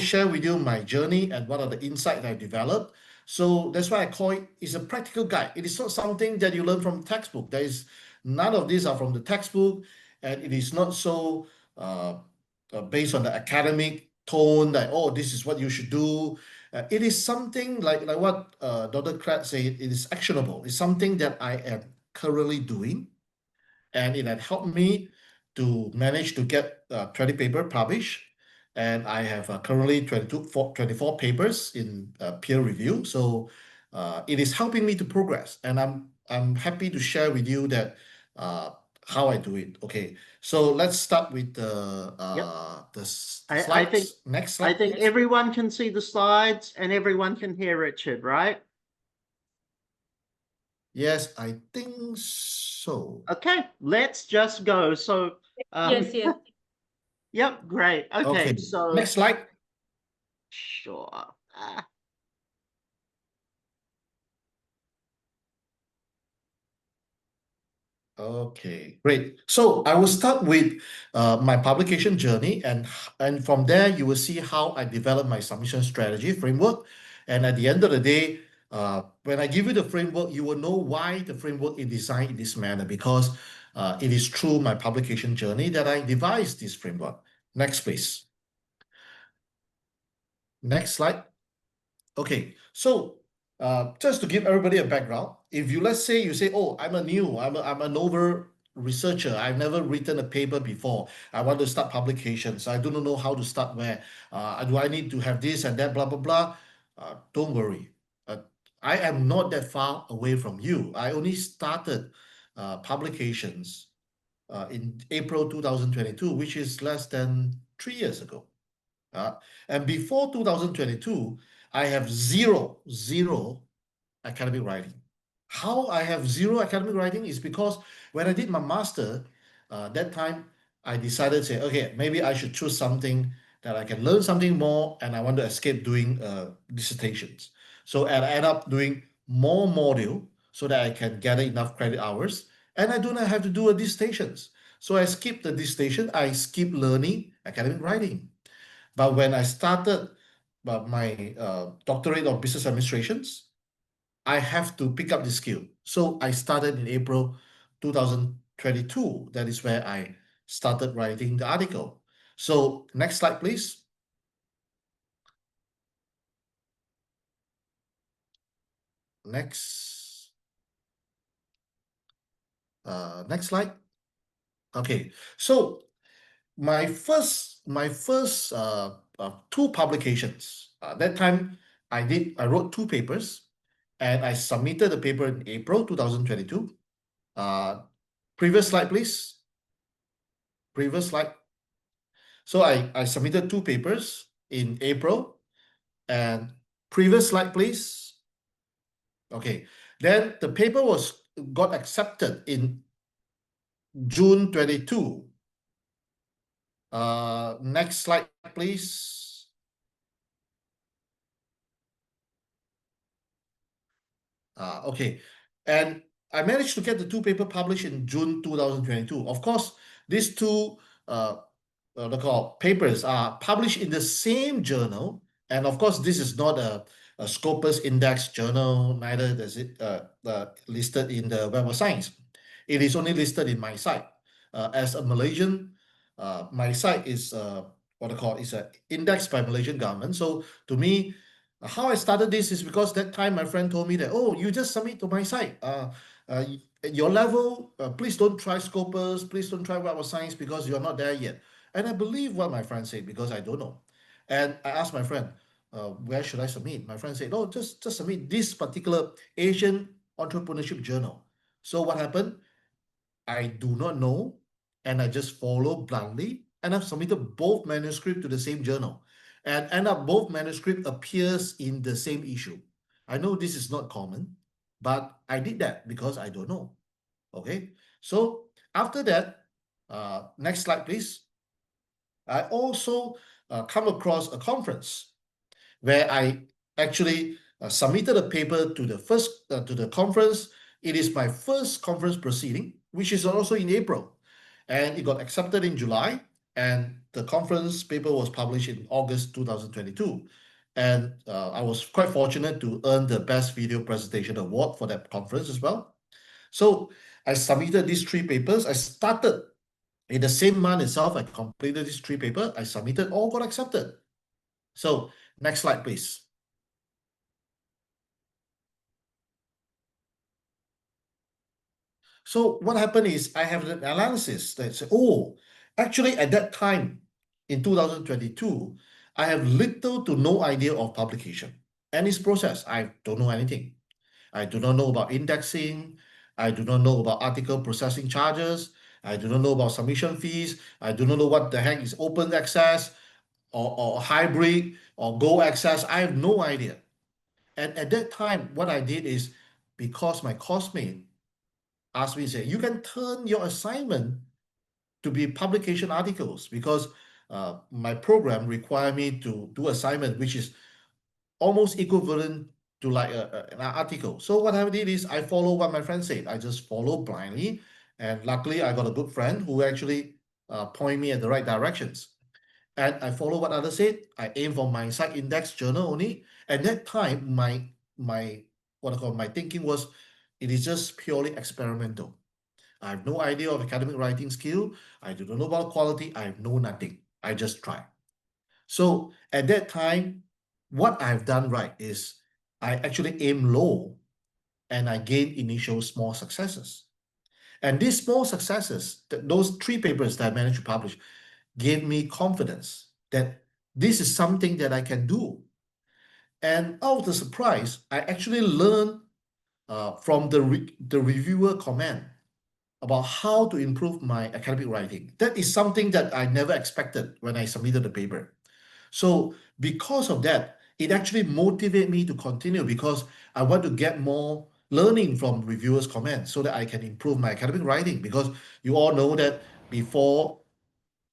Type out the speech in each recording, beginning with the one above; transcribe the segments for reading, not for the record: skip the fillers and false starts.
share with you my journey and what are the insights I developed. So that's why I call it's a practical guide. It is not something that you learn from textbook. There is none of these are from the textbook, and it is not so based on the academic tone that, oh, this is what you should do. It is something like what Dr. Kratz said. It is actionable. It's something that I am currently doing, and it had helped me to manage to get 20 paper published. And I have currently 24 papers in peer review. So it is helping me to progress, and I'm happy to share with you that how I do it. Okay, so let's start with the slides. I think Next slide. I think please. everyone can see the slides and everyone can hear Richard, right? Yes, I think so. Okay, let's just go. So Yes. yep, great. Okay, so next slide. sure. Okay, great. So I will start with my publication journey, and from there you will see how I develop my submission strategy framework. And at the end of the day, when I give you the framework, you will know why the framework is designed in this manner, because it is through my publication journey that I devised this framework. Next, please. Next slide. Okay, so just to give everybody a background, if you let's say you say, oh, I'm a novel researcher, I've never written a paper before, I want to start publications, I do not know how to start where, do I need to have this and that, blah blah blah. Don't worry, I am not that far away from you. I only started publications in April 2022, which is less than 3 years ago. And before 2022, I have zero academic writing. How I have zero academic writing is because when I did my master, that time I decided to say, okay, maybe I should choose something that I can learn something more, and I want to escape doing dissertations. So I end up doing more module so that I can gather enough credit hours, and I do not have to do a dissertations. So I skip the dissertation, I skip learning academic writing. But when I started my doctorate of business administrations, I have to pick up the skill. So I started in April 2022. That is where I started writing the article. So next slide, please. Next slide. Okay, so my first two publications. That time I wrote two papers, and I submitted the paper in April 2022. Previous slide, please. Previous slide. So I submitted two papers in April, and previous slide, please. Okay, then the paper got accepted in June 22. Next slide, please. Okay, and I managed to get the two paper published in June 2022. Of course, these two papers are published in the same journal, and of course, this is not a Scopus Index journal, neither is it listed in the Web of Science. It is only listed in my site. As a Malaysian, my site is is an indexed by Malaysian government. So to me, how I started this is because that time my friend told me that, oh, you just submit to my site. Your level, please don't try Scopus, please don't try Web of Science because you're not there yet. And I believe what my friend said because I don't know. And I asked my friend, where should I submit? My friend said, no, just submit this particular Asian Entrepreneurship Journal. So what happened? I do not know, and I just follow blindly, and I've submitted both manuscripts to the same journal, and end up both manuscript appears in the same issue. I know this is not common, but I did that because I don't know. Okay, so after that, next slide, please. I also come across a conference where I actually submitted a paper to the conference. It is my first conference proceeding, which is also in April, and it got accepted in July. And the conference paper was published in August 2022. And I was quite fortunate to earn the Best Video Presentation Award for that conference as well. So I submitted these 3 papers. I started in the same month itself. I completed these 3 papers. I submitted, all got accepted. So next slide, please. So what happened is I have an analysis that said, oh, actually at that time in 2022, I have little to no idea of publication and its process. I don't know anything. I do not know about indexing. I do not know about article processing charges. I do not know about submission fees. I do not know what the heck is open access or hybrid or go access. I have no idea. And at that time, what I did is, because my coursemate asked me, say, you can turn your assignment to be publication articles, because my program required me to do assignment, which is almost equivalent to like an article. So what I did is I follow what my friend said. I just follow blindly. And luckily, I got a good friend who actually point me in the right directions. And I follow what others said. I aim for my side index journal only. At that time, my what I call my thinking was, it is just purely experimental. I have no idea of academic writing skill. I do not know about quality. I know nothing. I just try. So at that time, what I've done right is I actually aim low and I gain initial small successes. And these small successes, those 3 papers that I managed to publish, gave me confidence that this is something that I can do. And out of the surprise, I actually learned from the reviewer comment about how to improve my academic writing. That is something that I never expected when I submitted the paper. So because of that, it actually motivated me to continue, because I want to get more learning from reviewers' comments so that I can improve my academic writing. Because you all know that before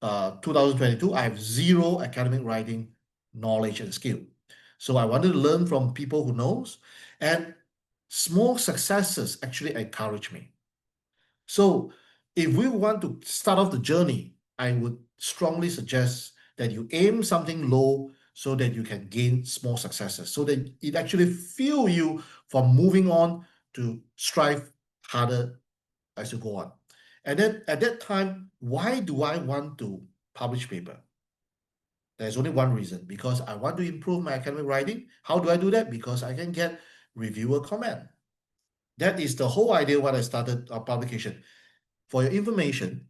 2022, I have zero academic writing knowledge and skill. So I wanted to learn from people who knows, and small successes actually encourage me. So if we want to start off the journey, I would strongly suggest that you aim something low so that you can gain small successes, so that it actually fuel you from moving on to strive harder as you go on. And then at that time, why do I want to publish paper? There's only one reason, because I want to improve my academic writing. How do I do that? Because I can get reviewer comment. That is the whole idea when I started a publication. For your information,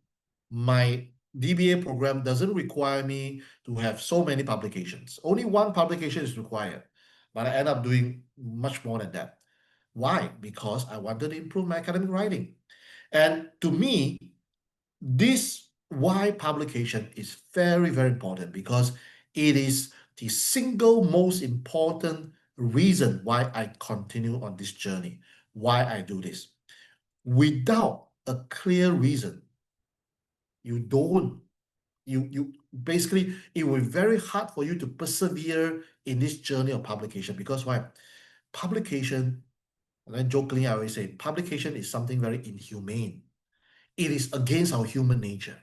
my DBA program doesn't require me to have so many publications. Only one publication is required, but I end up doing much more than that. Why? Because I wanted to improve my academic writing. And to me, this why publication is very, very important, because it is the single most important reason why I continue on this journey, why I do this. Without a clear reason, you basically, it will be very hard for you to persevere in this journey of publication. Because why? Publication, and then jokingly I always say, publication is something very inhumane. It is against our human nature.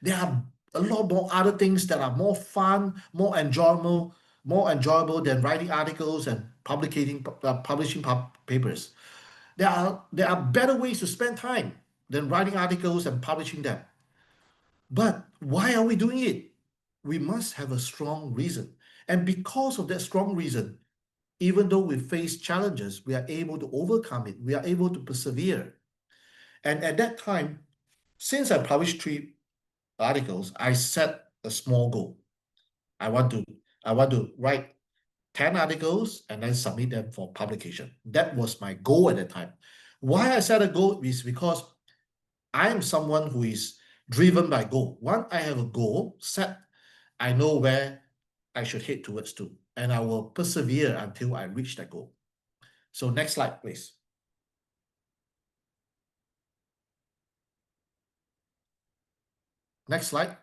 There are a lot more other things that are more fun, more enjoyable than writing articles and publishing papers. There are better ways to spend time than writing articles and publishing them. But why are we doing it? We must have a strong reason. And because of that strong reason, even though we face challenges, we are able to overcome it. We are able to persevere. And at that time, since I published 3 articles, I set a small goal. I want to write 10 articles and then submit them for publication. That was my goal at the time. Why I set a goal is because I am someone who is driven by goal. Once I have a goal set, I know where I should head towards to, and I will persevere until I reach that goal. So next slide, please. Next slide.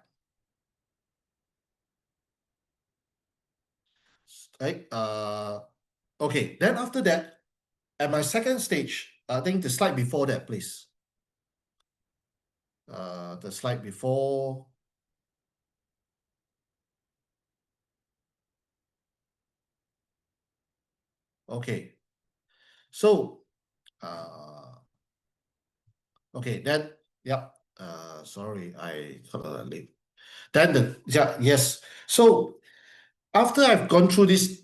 Right. Okay. Then after that, at my second stage, I think the slide before that, please. The slide before. Okay. So, okay, then, yep. Sorry, I got a late. Then yes. So after I've gone through this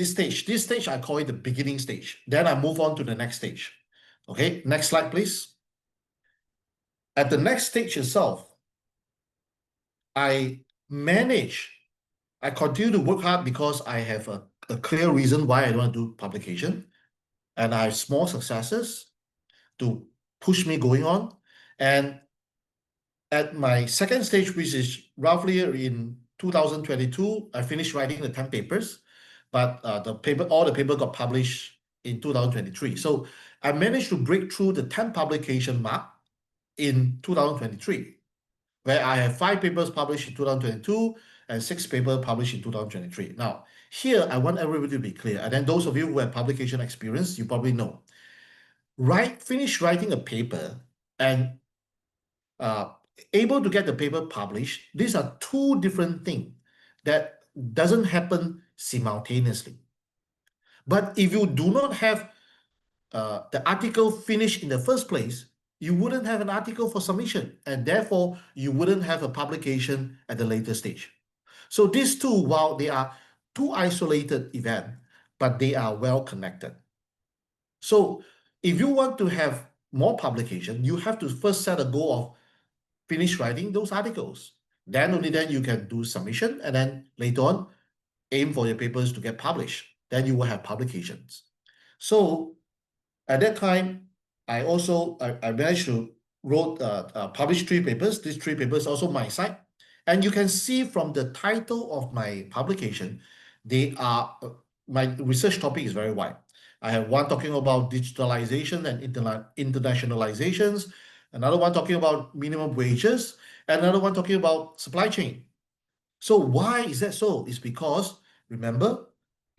stage I call it the beginning stage. Then I move on to the next stage. Okay, next slide, please. At the next stage itself, I continue to work hard because I have a clear reason why I don't want to do publication, and I have small successes to push me going on. And at my second stage, which is roughly in 2022, I finished writing the 10 papers, but all the paper got published in 2023. So I managed to break through the 10 publication mark in 2023, where I have 5 papers published in 2022 and 6 papers published in 2023. Now, here I want everybody to be clear, and then those of you who have publication experience, you probably know. Finish writing a paper and able to get the paper published, these are two different things that doesn't happen simultaneously. But if you do not have the article finished in the first place, you wouldn't have an article for submission, and therefore you wouldn't have a publication at the later stage. So these two, while they are two isolated events, but they are well connected. So if you want to have more publication, you have to first set a goal of finish writing those articles. Then only then you can do submission, and then later on aim for your papers to get published. Then you will have publications. So at that time, I managed to publish 3 papers. These 3 papers also my site, and you can see from the title of my publication, they are my research topic is very wide. I have one talking about digitalization and internationalizations, another one talking about minimum wages, and another one talking about supply chain. So why is that so? It's because, remember,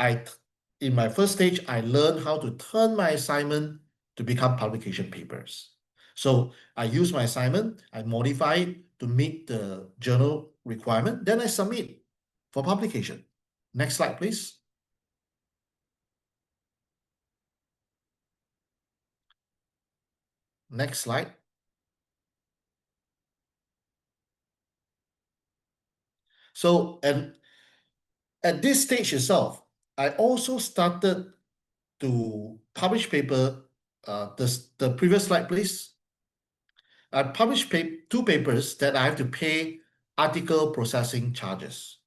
in my first stage, I learned how to turn my assignment to become publication papers. So I use my assignment, I modify it to meet the journal requirement, then I submit for publication. Next slide, please. Next slide. So, and at this stage itself, I also started to publish paper. The previous slide, please. I published 2 papers that I have to pay article processing charges.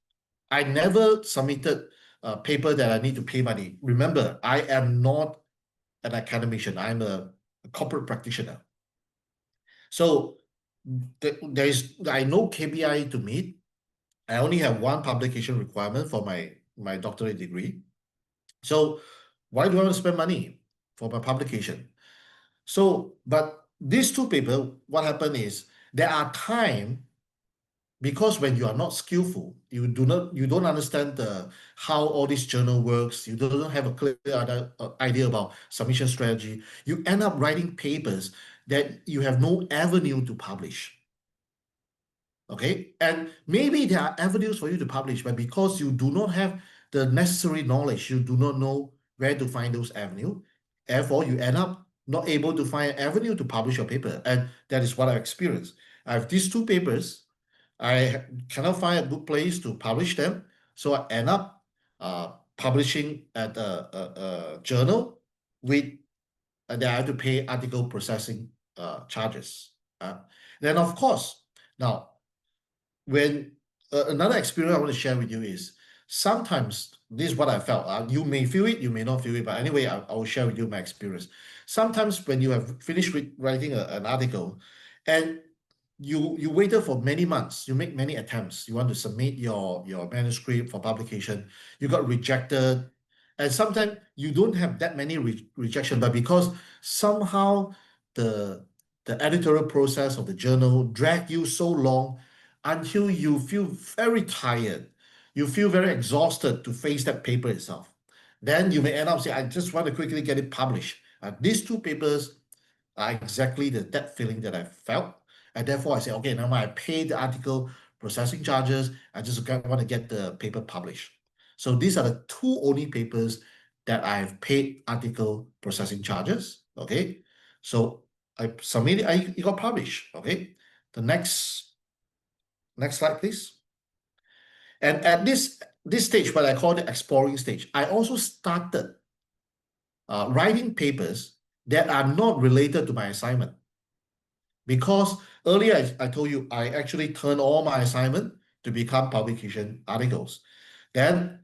I never submitted a paper that I need to pay money. Remember, I am not an academician. I'm a corporate practitioner. So there is no KPI to meet. I only have one publication requirement for my doctorate degree. So why do I want to spend money for my publication? So, but these 2 papers, what happened is there are times, because when you are not skillful, you don't understand how all this journal works, you don't have a clear idea about submission strategy, you end up writing papers that you have no avenue to publish. Okay, and maybe there are avenues for you to publish, but because you do not have the necessary knowledge, you do not know where to find those avenues, therefore you end up not able to find an avenue to publish your paper. And that is what I've experienced. I have these 2 papers, I cannot find a good place to publish them, so I end up publishing at a journal with that I have to pay article processing charges. Then of course, now when another experience I want to share with you is sometimes this is what I felt. You may feel it, you may not feel it, but anyway, I will share with you my experience. Sometimes when you have finished writing an article and you waited for many months, you make many attempts, you want to submit your manuscript for publication, you got rejected, and sometimes you don't have that many rejection, but because somehow the editorial process of the journal dragged you so long until you feel very tired, you feel very exhausted to face that paper itself. Then you may end up saying, I just want to quickly get it published. These 2 papers are exactly that feeling that I felt. And therefore I say, okay, now I pay the article processing charges, I just want to get the paper published. So these are the 2 only papers that I have paid article processing charges. Okay, so I submitted. It got published. Okay, the next slide, please. And at this stage, what I call the exploring stage, I also started writing papers that are not related to my assignment. Because earlier I told you I actually turned all my assignment to become publication articles. Then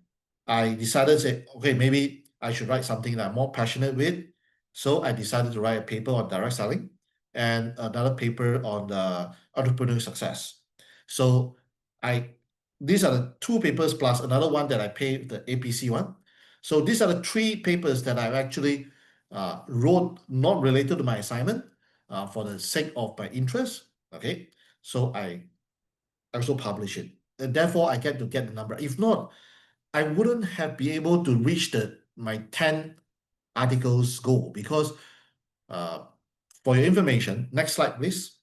I decided to say, okay, maybe I should write something that I'm more passionate with. So I decided to write a paper on direct selling and another paper on the entrepreneurial success. So these are the two papers plus another one that I paid the APC one. So these are the three papers that I've actually wrote not related to my assignment for the sake of my interest. Okay, so I also publish it, and therefore I get the number. If not, I wouldn't have been able to reach my 10 articles goal because for your information, next slide, please.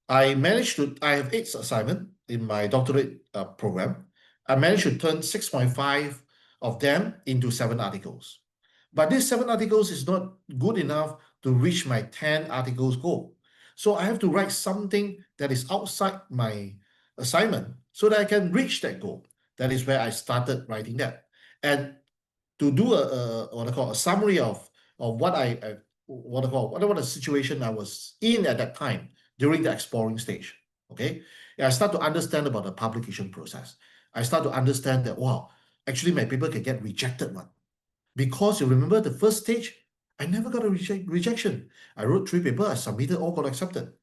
I have 8 assignments in my doctorate program. I managed to turn 6.5 of them into 7 articles. But these 7 articles is not good enough to reach my 10 articles goal. So I have to write something that is outside my assignment so that I can reach that goal. That is where I started writing that. And to do a summary of what the situation I was in at that time during the exploring stage. Okay, and I start to understand about the publication process. I start to understand that wow, actually my paper can get rejected one. Because you remember the first stage, I never got a rejection. I wrote 3 papers, I submitted, all got accepted.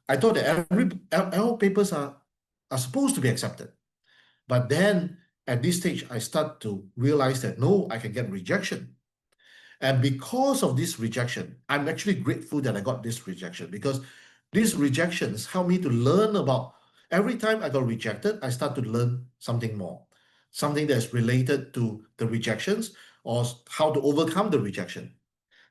I thought that all papers are supposed to be accepted. But then at this stage, I start to realize that no, I can get rejection. And because of this rejection, I'm actually grateful that I got this rejection because these rejections help me to learn about every time I got rejected, I start to learn something more, something that's related to the rejections or how to overcome the rejection.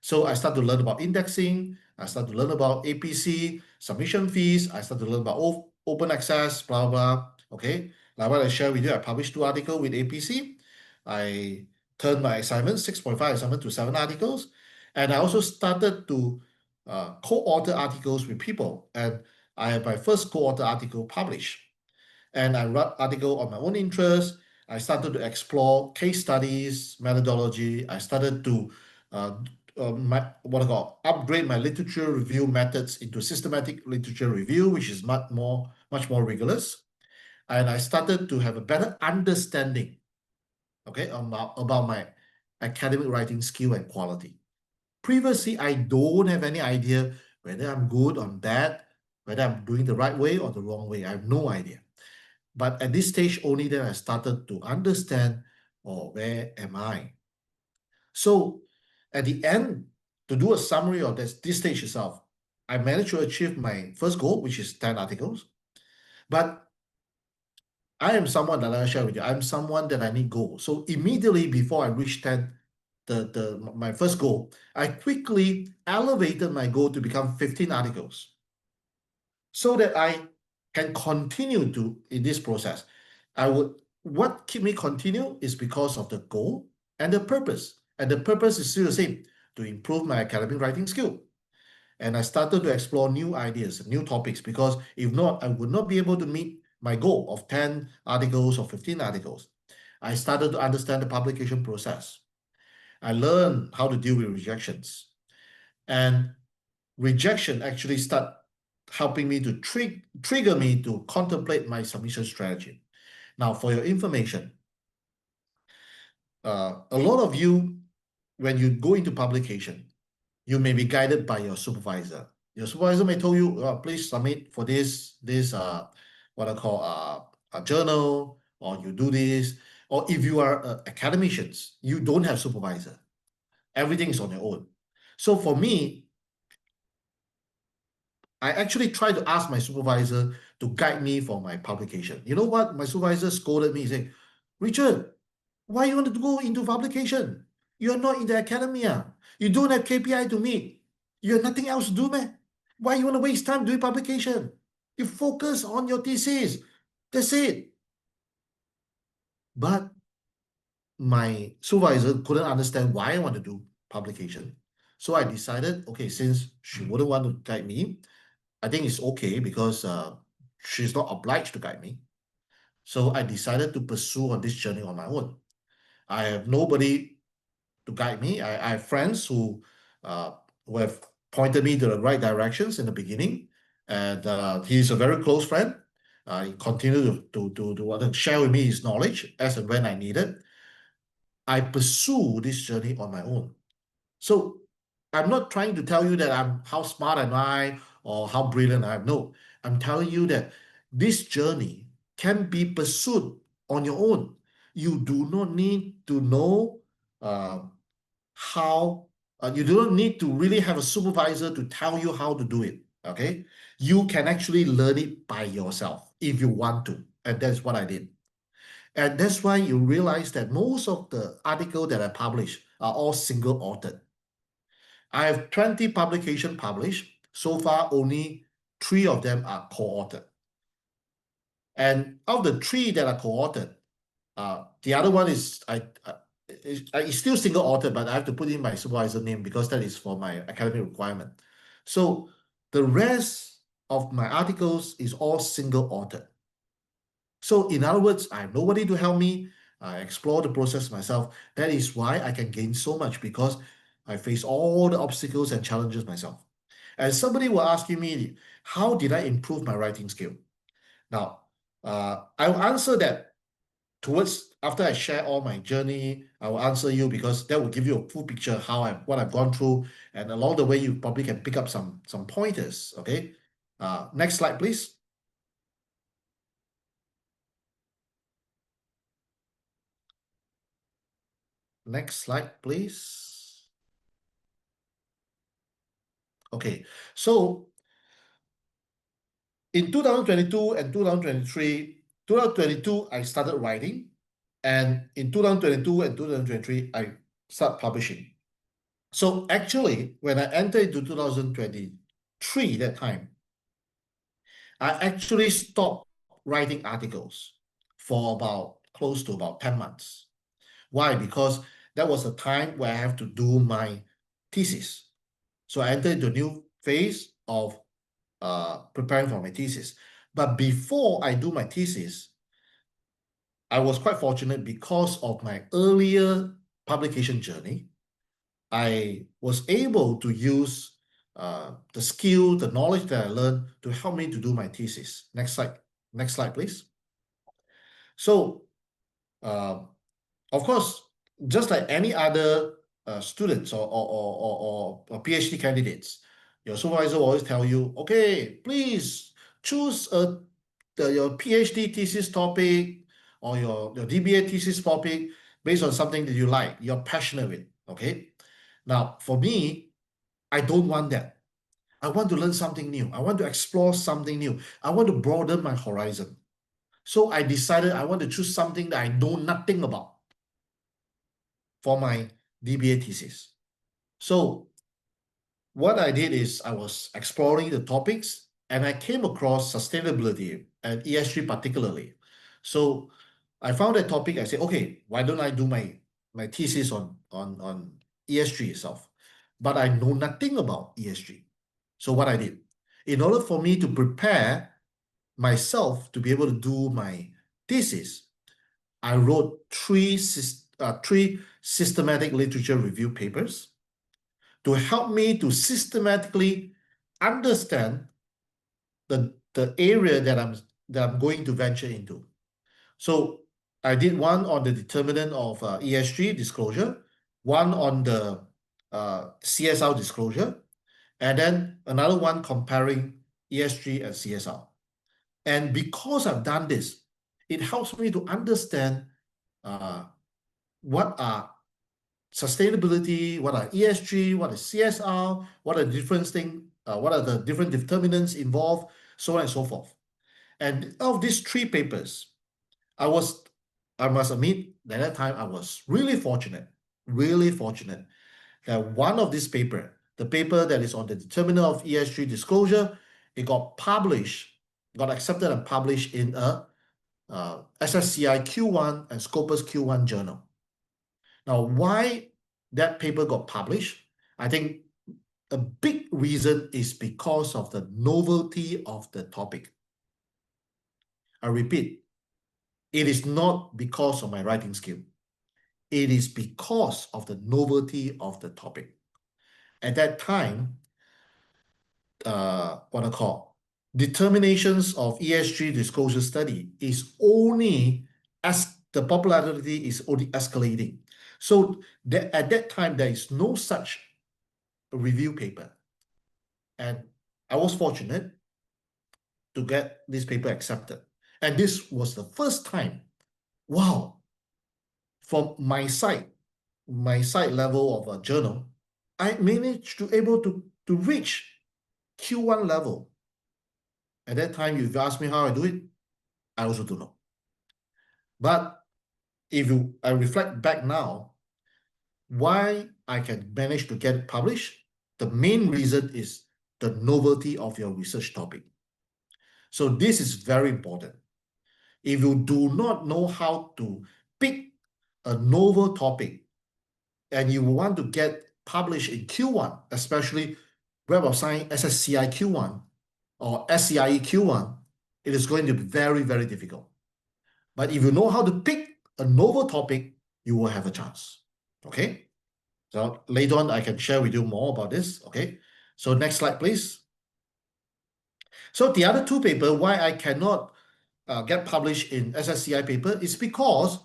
So I start to learn about indexing, I start to learn about APC, submission fees, I start to learn about open access, blah, blah. Okay, like what I shared with you, I published 2 articles with APC. I turned my assignment, 6.5 assignment to 7 articles. And I also started to co-author articles with people. And I have my first co-author article published. And I wrote article on my own interest. I started to explore case studies, methodology. I started to upgrade my literature review methods into systematic literature review, which is much more rigorous. And I started to have a better understanding, okay, about my academic writing skill and quality. Previously, I don't have any idea whether I'm good or bad, whether I'm doing the right way or the wrong way. I have no idea. But at this stage, only then I started to understand, oh, where am I? So at the end, to do a summary of this stage itself, I managed to achieve my first goal, which is 10 articles. But I am someone that I share with you. I'm someone that I need goals. So immediately before I reach 10, my first goal, I quickly elevated my goal to become 15 articles so that I can continue in this process. What keep me continue is because of the goal and the purpose. And the purpose is still the same, to improve my academic writing skill. And I started to explore new ideas, new topics, because if not, I would not be able to meet my goal of 10 articles or 15 articles. I started to understand the publication process. I learned how to deal with rejections. And rejection actually start helping me to trigger me to contemplate my submission strategy. Now, for your information, a lot of you, when you go into publication, you may be guided by your supervisor. Your supervisor may tell you, please submit for this what I call a journal, or you do this. Or if you are academicians, you don't have supervisor. Everything is on your own. So for me, I actually try to ask my supervisor to guide me for my publication. You know what? My supervisor scolded me, saying, Richard, why you want to go into publication? You're not in the academia. You don't have KPI to meet. You have nothing else to do, man. Why you want to waste time doing publication? You focus on your thesis. That's it. But my supervisor couldn't understand why I want to do publication. So I decided, okay, since she wouldn't want to guide me, I think it's okay because she's not obliged to guide me. So I decided to pursue on this journey on my own. I have nobody to guide me. I have friends who have pointed me to the right directions in the beginning, and he's a very close friend. He continued to share with me his knowledge as and when I needed. I pursue this journey on my own. So I'm not trying to tell you that I'm how smart am I or how brilliant I am. No, I'm telling you that this journey can be pursued on your own. You do not need to know uh, how, you do not need to really have a supervisor to tell you how to do it. Okay. You can actually learn it by yourself if you want to. And that's what I did. And that's why you realize that most of the articles that I publish are all single authored. I have 20 publications published. So far, only 3 of them are co-authored. And of the 3 that are co-authored, the other one is it's still single authored, but I have to put in my supervisor name because that is for my academic requirement. So the rest of my articles is all single authored. So in other words, I have nobody to help me. I explore the process myself. That is why I can gain so much because I face all the obstacles and challenges myself. And somebody will ask me, how did I improve my writing skill? Now, I will answer that towards after I share all my journey. I will answer you because that will give you a full picture what I've gone through, and along the way you probably can pick up some pointers. Okay, next slide, please. Next slide, please. Okay, so in 2022 and 2023, 2022 I started writing, and in 2022 and 2023 I started publishing. So actually, when I entered into 2023, that time, I actually stopped writing articles for about close to about 10 months. Why? Because that was a time where I have to do my thesis. So I entered into a new phase of preparing for my thesis. But before I do my thesis, I was quite fortunate because of my earlier publication journey. I was able to use the skill, the knowledge that I learned to help me to do my thesis. Next slide. Next slide, please. So, of course, just like any other students or PhD candidates, your supervisor will always tell you, okay, please choose your PhD thesis topic or your DBA thesis topic based on something that you like, you're passionate with, okay? Now, for me, I don't want that. I want to learn something new. I want to explore something new. I want to broaden my horizon. So I decided I want to choose something that I know nothing about for my DBA thesis. So what I did is I was exploring the topics and I came across sustainability and ESG particularly. So I found that topic. I said, okay, why don't I do my thesis on ESG itself? But I know nothing about ESG. So what I did, in order for me to prepare myself to be able to do my thesis, I wrote three systematic literature review papers to help me to systematically understand the area that I'm going to venture into. So I did one on the determinant of ESG disclosure, one on the CSR disclosure, and then another one comparing ESG and CSR. And because I've done this, it helps me to understand what are sustainability, what are ESG, what is CSR, what are the different things, what are the different determinants involved, so on and so forth. And of these 3 papers, I must admit that at that time I was really fortunate that one of this paper, the paper that is on the determinant of ESG disclosure, it got accepted and published in a SSCI Q1 and Scopus Q1 journal. Now, why that paper got published? I think a big reason is because of the novelty of the topic. I repeat, it is not because of my writing skill. It is because of the novelty of the topic. At that time, what I call determinations of ESG disclosure study is only as the popularity is only escalating. So at that time, there is no such review paper. And I was fortunate to get this paper accepted. And this was the first time, wow, from my side level of a journal, I managed to able to reach Q1 level. At that time, if you ask me how I do it, I also don't know. But if I reflect back now, why I can manage to get it published, the main reason is the novelty of your research topic. So this is very important. If you do not know how to pick a novel topic and you want to get published in Q1, especially Web of Science SSCI Q1 or SCIE Q1, it is going to be very, very difficult. But if you know how to pick a novel topic, you will have a chance. Okay? So later on, I can share with you more about this. Okay? So next slide, please. So the other two papers, why I cannot get published in SSCI paper is because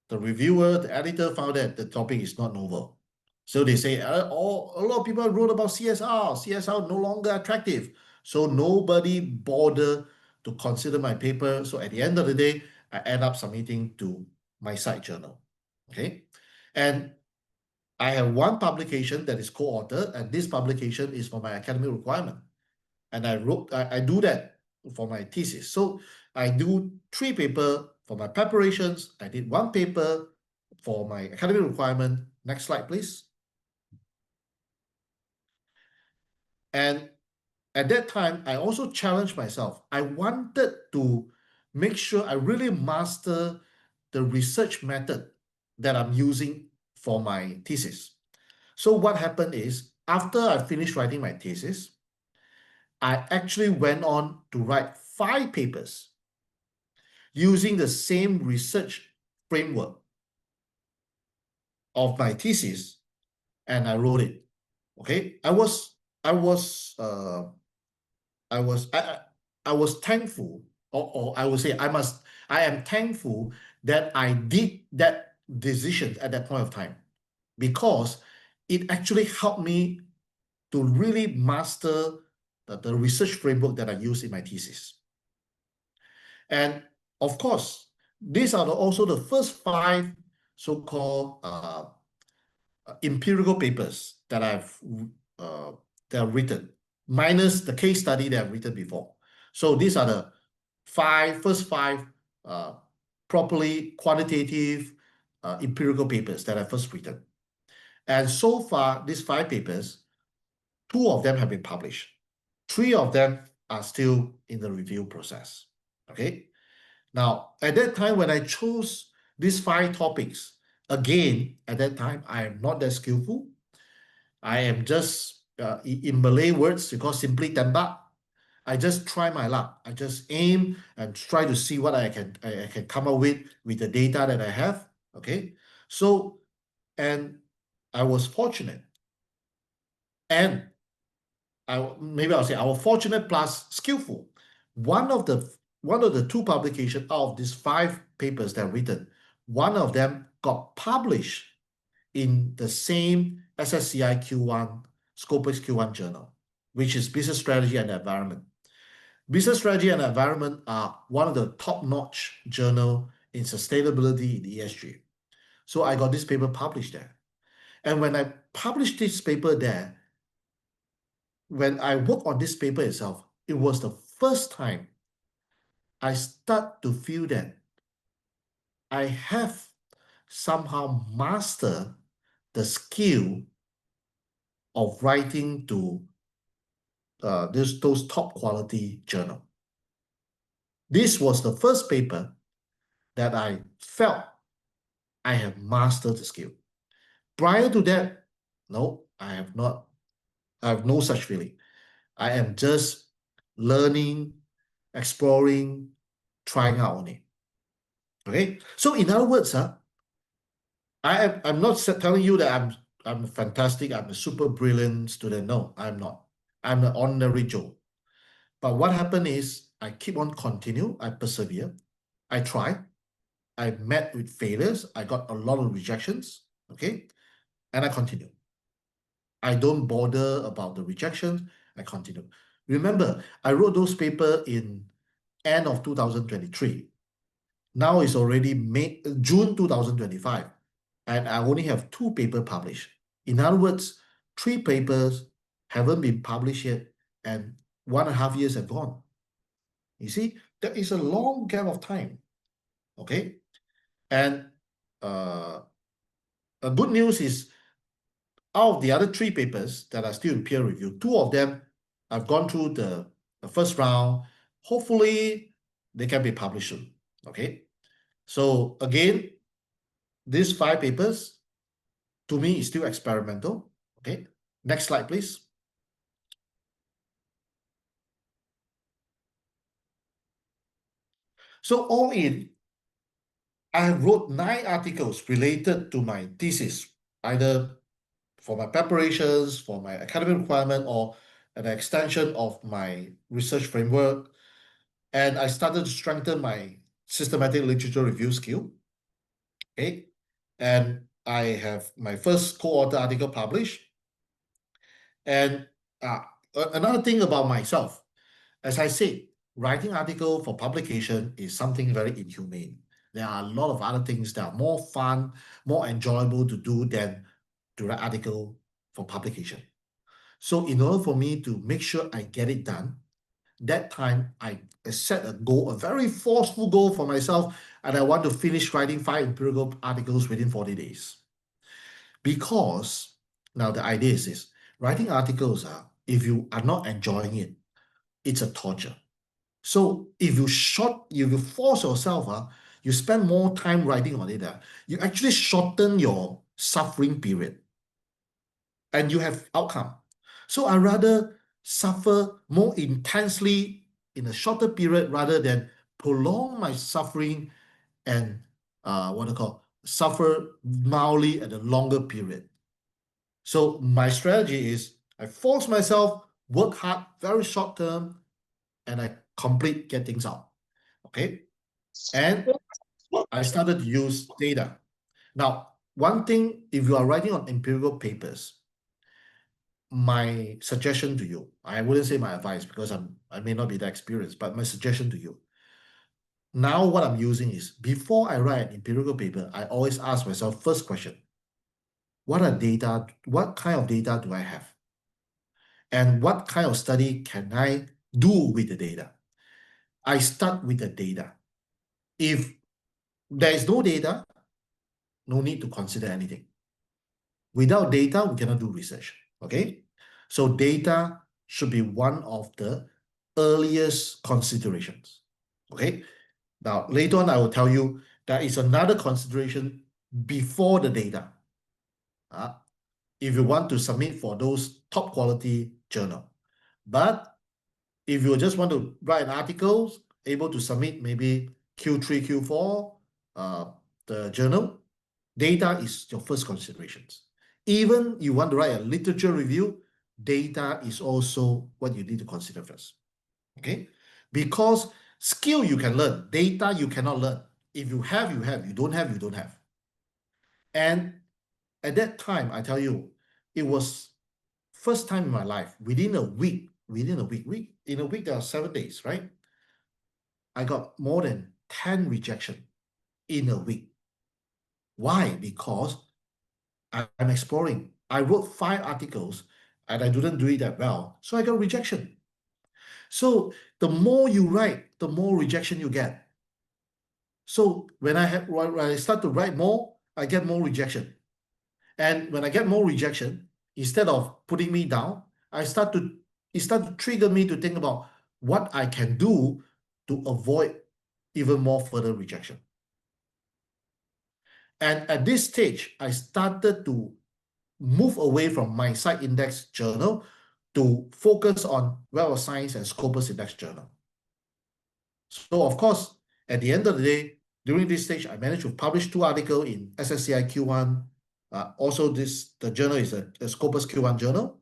the reviewer, the editor found that the topic is not novel. So they say, a lot of people wrote about CSR. CSR no longer attractive. So nobody bothered to consider my paper. So at the end of the day, I end up submitting to my side journal. Okay. And I have one publication that is co-authored, and this publication is for my academic requirement. And I do that for my thesis. So I do 3 papers for my preparations. I did 1 paper for my academic requirement. Next slide, please. And at that time, I also challenged myself. I wanted to make sure I really master the research method that I'm using for my thesis. So what happened is, after I finished writing my thesis, I actually went on to write 5 papers using the same research framework of my thesis, and I wrote it. Okay, I was thankful, or I would say I am thankful that I did that decision at that point of time, because it actually helped me to really master the research framework that I use in my thesis. And of course, these are also the first 5 so-called empirical papers that I've written, minus the case study that I've written before. So these are the first five properly quantitative empirical papers that I first written. And so far, these 5 papers, 2 of them have been published. 3 of them are still in the review process. Okay. Now, at that time, when I chose these 5 topics, again, at that time, I am not that skillful. I am just, in Malay words, you call simply tembak. I just try my luck. I just aim and try to see what I can come up with the data that I have. Okay. So, and I was fortunate. And maybe I'll say I was fortunate plus skillful. One of the 2 publications out of these 5 papers that I've written, one of them got published in the same SSCI Q1, Scopus Q1 journal, which is Business Strategy and Environment. Business Strategy and Environment are one of the top-notch journal in sustainability in ESG. So I got this paper published there. And when I published this paper there, when I worked on this paper itself, it was the first time I start to feel that I have somehow mastered the skill of writing to those top quality journal. This was the first paper that I felt I have mastered the skill. Prior to that, no, I have not. I have no such feeling. I am just learning, exploring, trying out on it. Okay. So in other words, I'm not telling you that I'm fantastic. I'm a super brilliant student. No, I'm not. I'm an ordinary Joe. But what happened is I keep on continue. I persevere. I try. I met with failures. I got a lot of rejections. Okay. And I continue. I don't bother about the rejections. I continue. Remember, I wrote those papers in end of 2023. Now it's already June 2025, and I only have 2 papers published. In other words, 3 papers haven't been published yet, and 1.5 years have gone. You see, there is a long gap of time. Okay, and a good news is, out of the other 3 papers that are still in peer review, 2 of them I've gone through the first round. Hopefully, they can be published soon. Okay, so again, these 5 papers to me is still experimental. Okay, next slide, please. So all in, I wrote 9 articles related to my thesis, either for my preparations, for my academic requirement, or an extension of my research framework. And I started to strengthen my systematic literature review skill. Okay, and I have my first co-author article published. And another thing about myself, as I said, writing article for publication is something very inhumane. There are a lot of other things that are more fun, more enjoyable to do than to write article for publication. So in order for me to make sure I get it done, that time I set a goal, a very forceful goal for myself, and I want to finish writing 5 empirical articles within 40 days. Because now the idea is this, writing articles, if you are not enjoying it, it's a torture. So if you force yourself, you spend more time writing on it, you actually shorten your suffering period and you have outcome. So I rather suffer more intensely in a shorter period rather than prolong my suffering and suffer mildly at a longer period. So my strategy is I force myself, work hard, very short term, and I get things out. Okay. And I started to use data. Now, one thing, if you are writing on empirical papers, my suggestion to you, I wouldn't say my advice because I may not be that experienced, but my suggestion to you. Now what I'm using is, before I write an empirical paper, I always ask myself first question, what kind of data do I have? And what kind of study can I do with the data? I start with the data. If there is no data, no need to consider anything. Without data, we cannot do research. Okay? So data should be one of the earliest considerations. Okay? Now, later on, I will tell you there is another consideration before the data. If you want to submit for those top quality journal. But if you just want to write an article, able to submit maybe Q3, Q4, the journal, data is your first considerations. Even you want to write a literature review, data is also what you need to consider first. Okay? Because skill you can learn, data you cannot learn. If you have, you have. You don't have, you don't have. And at that time, I tell you, it was first time in my life, within a week, in a week, there are 7 days, right? I got more than 10 rejection in a week. Why? Because I'm exploring. I wrote 5 articles and I didn't do it that well, so I got rejection. So the more you write, the more rejection you get. So when I start to write more, I get more rejection. And when I get more rejection, instead of putting me down, it start to trigger me to think about what I can do to avoid even more further rejection. And at this stage, I started to move away from my site index journal to focus on Web of Science and Scopus Index journal. So of course, at the end of the day, during this stage, I managed to publish 2 articles in SSCI Q1. Also, the journal is a Scopus Q1 journal.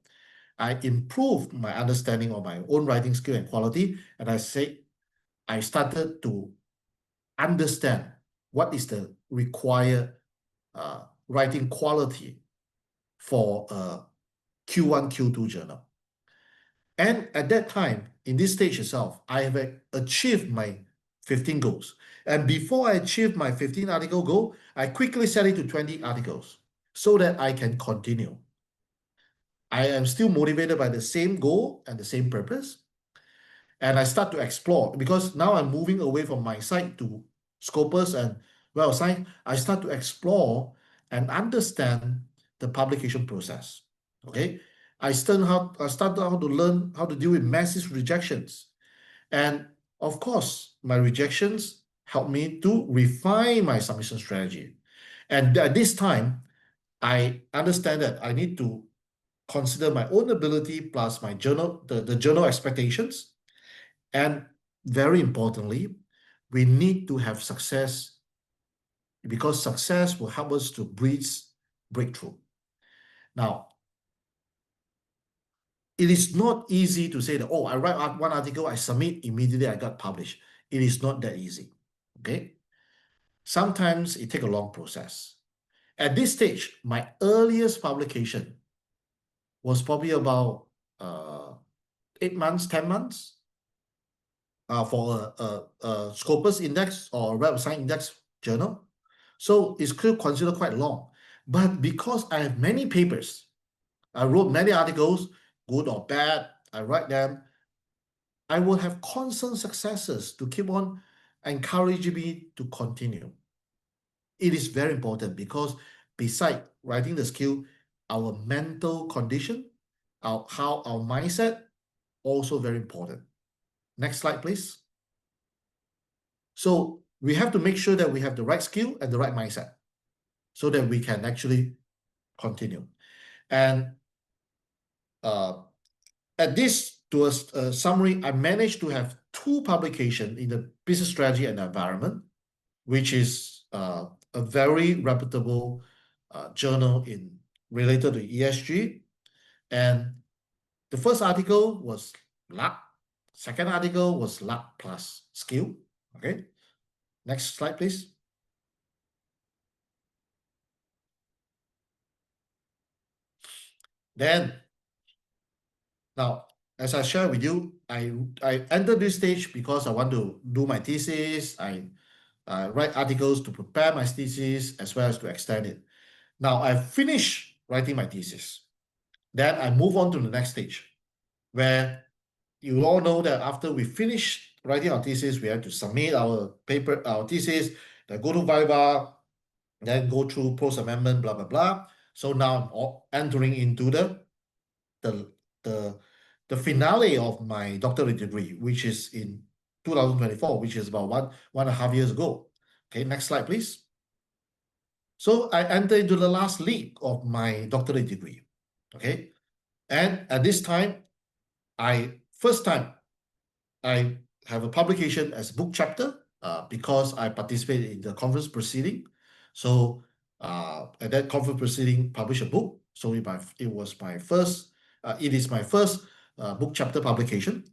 I improved my understanding of my own writing skill and quality, and I started to understand what is the required writing quality for a Q1, Q2 journal. And at that time, in this stage itself, I have achieved my 15 goals. And before I achieved my 15 article goal, I quickly set it to 20 articles so that I can continue. I am still motivated by the same goal and the same purpose. And I start to explore, because now I'm moving away from my site to Scopus and Web of Science. I start to explore and understand the publication process. Okay, I started how to learn how to deal with massive rejections, and of course, my rejections helped me to refine my submission strategy. And at this time, I understand that I need to consider my own ability plus my journal, the journal expectations. And very importantly, we need to have success, because success will help us to breakthrough. Now, it is not easy to say that, oh, I write one article, I submit, immediately I got published. It is not that easy, okay? Sometimes it takes a long process. At this stage, my earliest publication was probably about 8 months, 10 months for a Scopus Index or Web of Science Index journal. So it's considered quite long. But because I have many papers, I wrote many articles, good or bad, I write them, I will have constant successes to keep on encouraging me to continue. It is very important, because beside writing the skill, our mental condition, how our mindset, also very important. Next slide, please. So we have to make sure that we have the right skill and the right mindset so that we can actually continue. And at this, to a summary, I managed to have 2 publications in the Business Strategy and Environment, which is a very reputable journal related to ESG. And the first article was luck. Second article was luck plus skill. Okay. Next slide, please. Then, now, as I share with you, I entered this stage because I want to do my thesis. I write articles to prepare my thesis as well as to extend it. Now, I've finished writing my thesis. Then I move on to the next stage, where you all know that after we finish writing our thesis, we have to submit our paper, our thesis, then go to Viva, then go through post amendment, blah, blah, blah. So now I'm entering into the finale of my doctorate degree, which is in 2024, which is about one and a half years ago. Okay, next slide, please. So I enter into the last league of my doctorate degree. Okay, and at this time, first time I have a publication as book chapter because I participated in the conference proceeding. So at that conference proceeding, publish a book. So it is my first book chapter publication.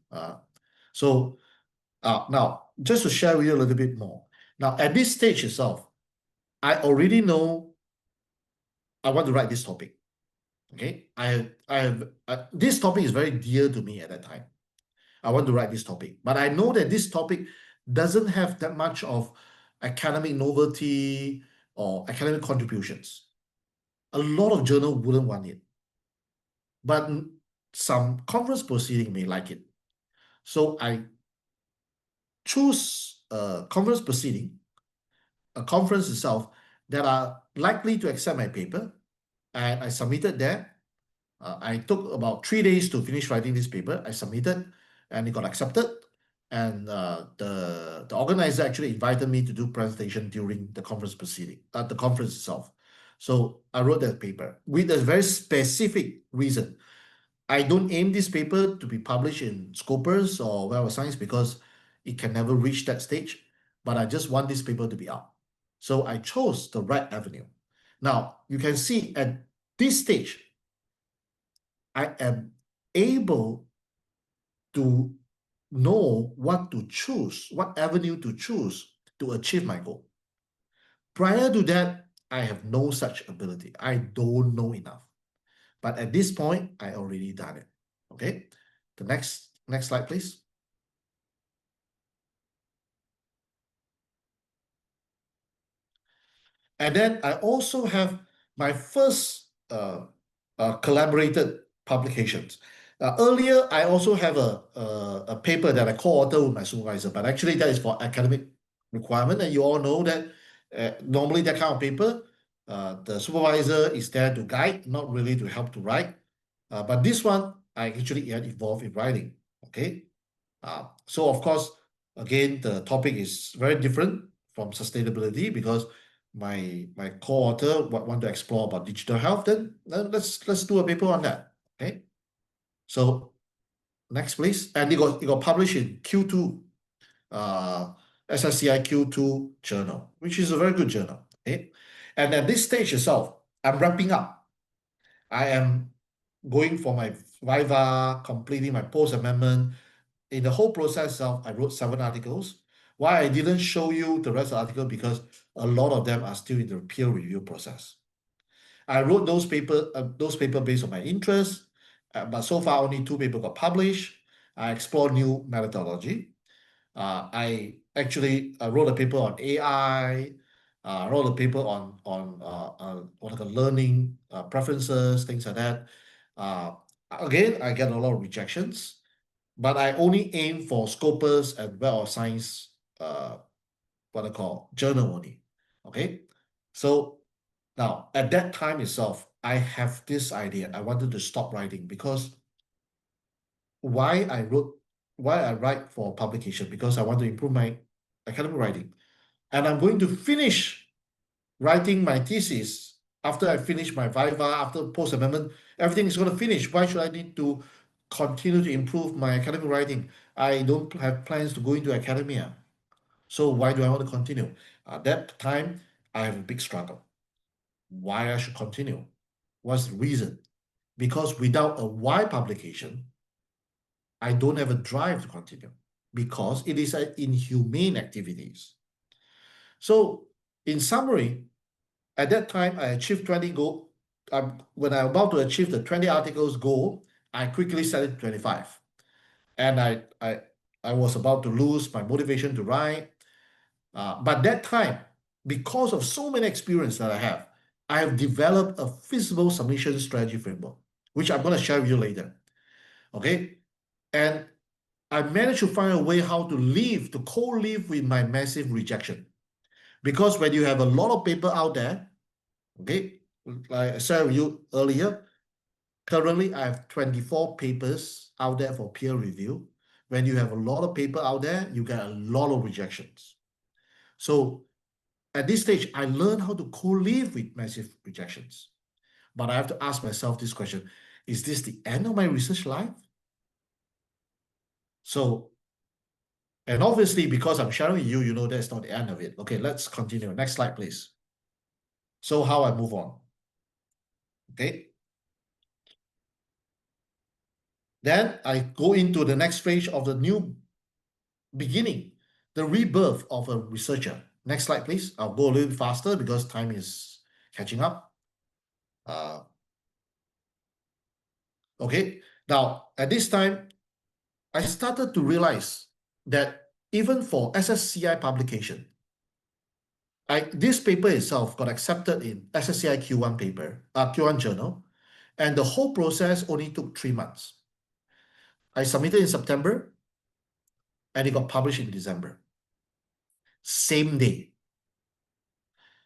Now, just to share with you a little bit more. Now, at this stage itself, I already know I want to write this topic. Okay, this topic is very dear to me at that time. I want to write this topic, but I know that this topic doesn't have that much of academic novelty or academic contributions. A lot of journals wouldn't want it, but some conference proceeding may like it. So I choose a conference proceeding, a conference itself, that are likely to accept my paper, and I submitted there. I took about 3 days to finish writing this paper. I submitted, and it got accepted. and the organizer actually invited me to do presentation during the conference proceeding, the conference itself. So I wrote that paper with a very specific reason. I don't aim this paper to be published in Scopus or Web of Science because it can never reach that stage, but I just want this paper to be out. So I chose the right avenue. Now, you can see at this stage, I am able to know what to choose, what avenue to choose to achieve my goal. Prior to that, I have no such ability. I don't know enough. But at this point, I already done it. Okay. The next slide, please. And then I also have my first collaborated publications. Earlier, I also have a paper that I co-author with my supervisor, but actually that is for academic requirement. And you all know that normally that kind of paper, the supervisor is there to guide, not really to help to write. But this one, I actually get involved in writing. Okay. So of course, again, the topic is very different from sustainability because my co-author want to explore about digital health. Then let's do a paper on that. Okay. So next, please. And it got published in Q2, SSCI Q2 journal, which is a very good journal. Okay. And at this stage itself, I'm wrapping up. I am going for my Viva, completing my post-amendment. In the whole process itself, I wrote 7 articles. Why I didn't show you the rest of the article because a lot of them are still in the peer review process. I wrote those paper based on my interest, but so far only 2 papers got published. I explored new methodology. I actually wrote a paper on AI. Wrote a paper on what are learning preferences, things like that. Again, I get a lot of rejections, but I only aim for Scopus and Web of Science, what I call journal only. Okay, so now at that time itself, I have this idea. I wanted to stop writing because why I write for publication because I want to improve my academic writing, and I'm going to finish writing my thesis after I finish my Viva, after post amendment. Everything is going to finish. Why should I need to continue to improve my academic writing? I don't have plans to go into academia. So why do I want to continue? At that time, I have a big struggle. Why I should continue? What's the reason? Because without a why publication, I don't have a drive to continue because it is an inhumane activities. So in summary, at that time, I achieved 20 goal. When I'm about to achieve the 20 articles goal, I quickly set it to 25. And I was about to lose my motivation to write. But that time, because of so many experience that I have developed a feasible submission strategy framework, which I'm going to share with you later. Okay. And I managed to find a way how to co-live with my massive rejection. Because when you have a lot of paper out there, okay, like I shared with you earlier, currently I have 24 papers out there for peer review. When you have a lot of paper out there, you get a lot of rejections. So at this stage, I learned how to co-live with massive rejections. But I have to ask myself this question, is this the end of my research life? So, and obviously because I'm sharing with you, you know that's not the end of it. Okay, let's continue. Next slide, please. So how I move on. Okay. Then I go into the next phase of the new beginning, the rebirth of a researcher. Next slide, please. I'll go a little bit faster because time is catching up. Okay. Now, at this time, I started to realize that even for SSCI publication, this paper itself got accepted in SSCI Q1 paper, Q1 journal, and the whole process only took 3 months. I submitted in September, and it got published in December. Same day.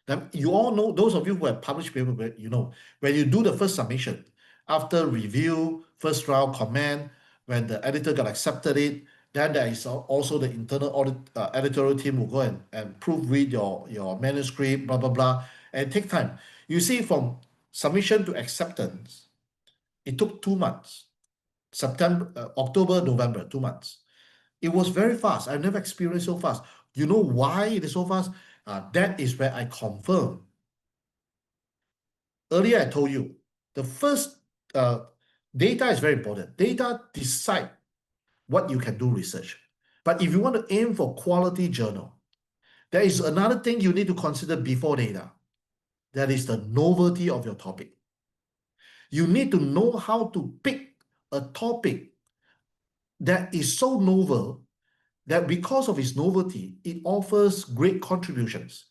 Now, you all know, those of you who have published paper, you know, when you do the first submission, after review, first round comment, when the editor got accepted it, Then there is also the internal audit editorial team will go and proofread your manuscript, blah, blah, blah, and take time. You see, from submission to acceptance, it took 2 months. October, November, 2 months. It was very fast. I've never experienced so fast. You know why it is so fast? That is where I confirm. Earlier, I told you, the first data is very important. Data decide what you can do research. But if you want to aim for quality journal, there is another thing you need to consider before data. That is the novelty of your topic. You need to know how to pick a topic that is so novel that because of its novelty, it offers great contributions.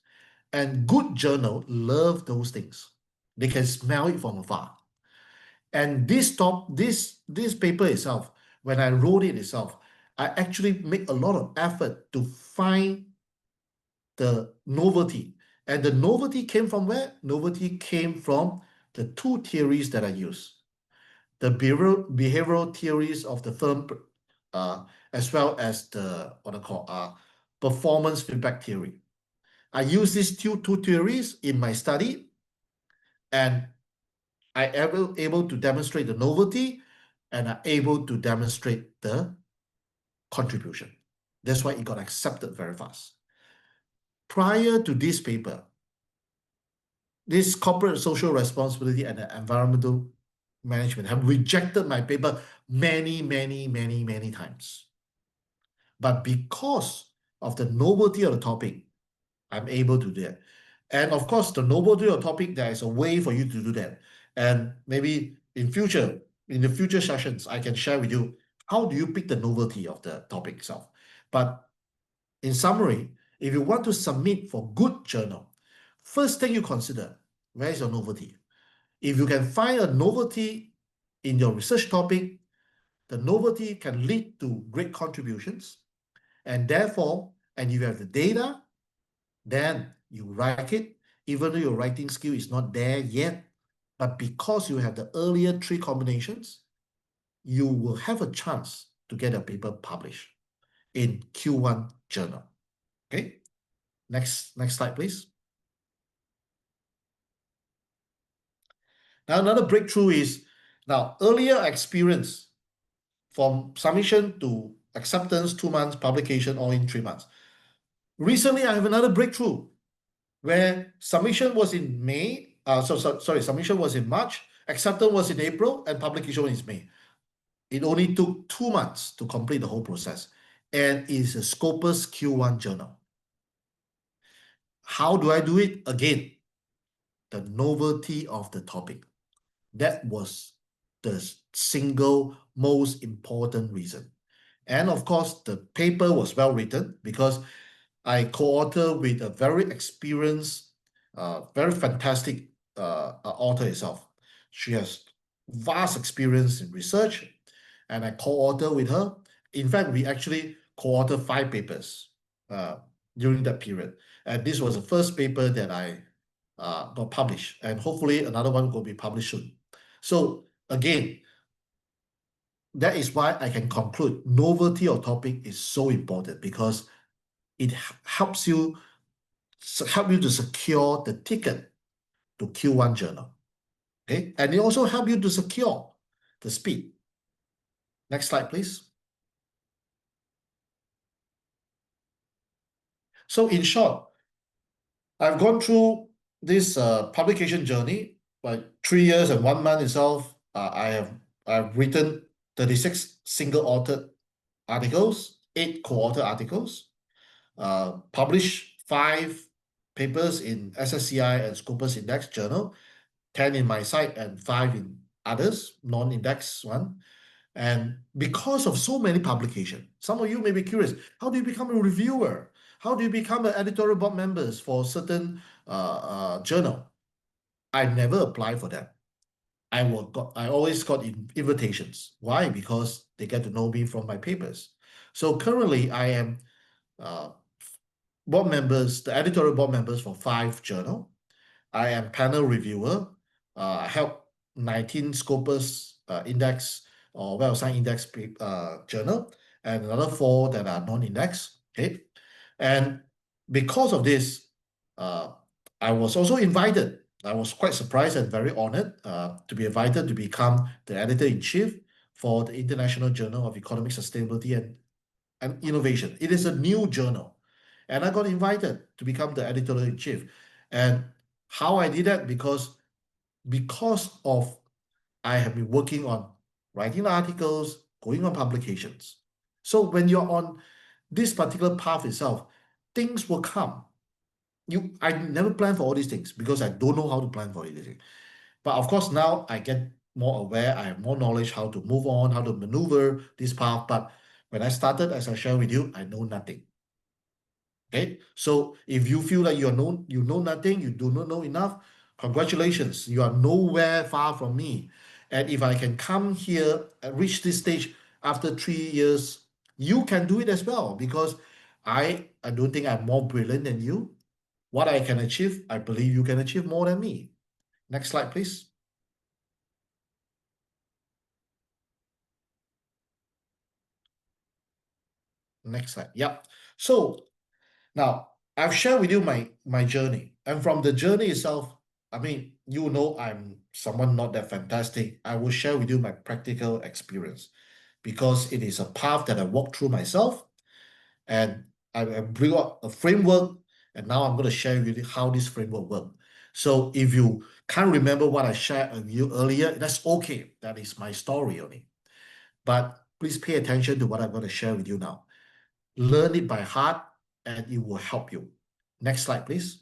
And good journal love those things. They can smell it from afar. And this paper itself, when I wrote it itself, I actually make a lot of effort to find the novelty. And the novelty came from where? Novelty came from the two theories that I use. The behavioral theories of the firm, as well as the performance feedback theory. I use these two theories in my study, and I am able to demonstrate the novelty, and I'm able to demonstrate the contribution. That's why it got accepted very fast. Prior to this paper, this corporate social responsibility and environmental management have rejected my paper many times. But because of the novelty of the topic, I'm able to do that. And of course, the novelty of the topic, there is a way for you to do that. And maybe in the future sessions, I can share with you how do you pick the novelty of the topic itself. But in summary, if you want to submit for good journal, first thing you consider, where is your novelty? If you can find a novelty in your research topic, the novelty can lead to great contributions. And therefore, and you have the data, then you write it, even though your writing skill is not there yet. But because you have the earlier three combinations, you will have a chance to get a paper published in Q1 journal. Okay, next slide, please. Now, another breakthrough is, now earlier experience from submission to acceptance, 2 months, publication all in 3 months. Recently, I have another breakthrough where submission was in May. Submission was in March, acceptance was in April, and publication was in May. It only took 2 months to complete the whole process, and it's a Scopus Q1 journal. How do I do it? Again, the novelty of the topic. That was the single most important reason. And of course, the paper was well written because I co-author with a very experienced, very fantastic author itself. She has vast experience in research, and I co-author with her. In fact, we actually co-authored 5 papers during that period. And this was the first paper that I got published, and hopefully another one will be published soon. So again, that is why I can conclude novelty of topic is so important, because it helps you to secure the ticket to Q1 journal. Okay, and it also helps you to secure the speed. Next slide, please. So in short, I've gone through this publication journey, like 3 years and 1 month itself. I've written 36 single-authored articles, 8 co-authored articles, published 5 papers in SSCI and Scopus Index journal, 10 in my site and 5 in others, non-index one. And because of so many publications, some of you may be curious, how do you become a reviewer? How do you become an editorial board members for certain journal? I never applied for that. I always got invitations. Why? Because they get to know me from my papers. So currently, I am board members, the editorial board members for 5 journal. I am panel reviewer. I help 19 Scopus Index or Web of Science Index journal, and another 4 that are non-index. Okay. And because of this, I was also invited. I was quite surprised and very honored to be invited to become the editor-in-chief for the International Journal of Economic Sustainability and Innovation. It is a new journal. And I got invited to become the editor-in-chief. And how I did that, because of I have been working on writing articles, going on publications. So when you're on this particular path itself, things will come. I never plan for all these things because I don't know how to plan for anything. But of course, now I get more aware, I have more knowledge how to move on, how to maneuver this path. But when I started, as I share with you, I know nothing. Okay, so if you feel like you know nothing, you do not know enough, congratulations, you are nowhere far from me. And if I can come here and reach this stage after 3 years, you can do it as well because I don't think I'm more brilliant than you. What I can achieve, I believe you can achieve more than me. Next slide, please. Next slide. Yep. So now I've shared with you my journey, and from the journey itself, I mean, you know, I'm someone not that fantastic. I will share with you my practical experience because it is a path that I walked through myself, and I bring up a framework, and now I'm going to share with you how this framework works. So if you can't remember what I shared with you earlier, that's okay. That is my story only. But please pay attention to what I'm going to share with you now. Learn it by heart, and it will help you. Next slide, please.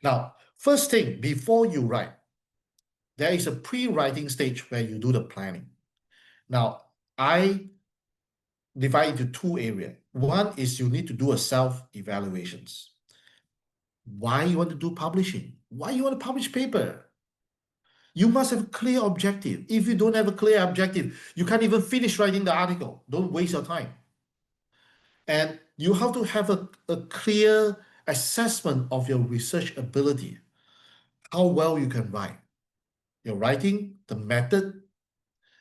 Now, first thing, before you write, there is a pre-writing stage where you do the planning. Now, I divide into 2 areas. One is you need to do a self-evaluations. Why you want to do publishing? Why you want to publish paper? You must have a clear objective. If you don't have a clear objective, you can't even finish writing the article. Don't waste your time. And you have to have a clear assessment of your research ability, how well you can write, your writing, the method,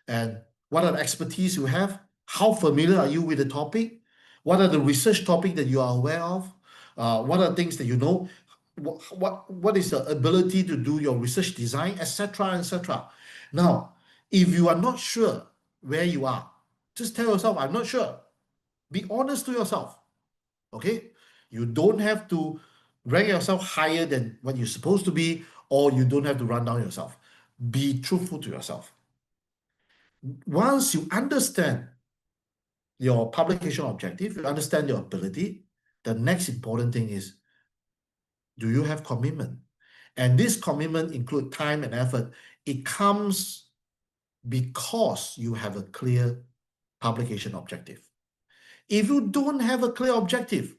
and what are the expertise you have, how familiar are you with the topic, what are the research topics that you are aware of, what are things that you know, what is the ability to do your research design, etc., etc. Now, if you are not sure where you are, just tell yourself, I'm not sure. Be honest to yourself. Okay, you don't have to rank yourself higher than what you're supposed to be, or you don't have to run down yourself. Be truthful to yourself. Once you understand your publication objective, you understand your ability, the next important thing is, do you have commitment? And this commitment include time and effort. It comes because you have a clear publication objective. If you don't have a clear objective,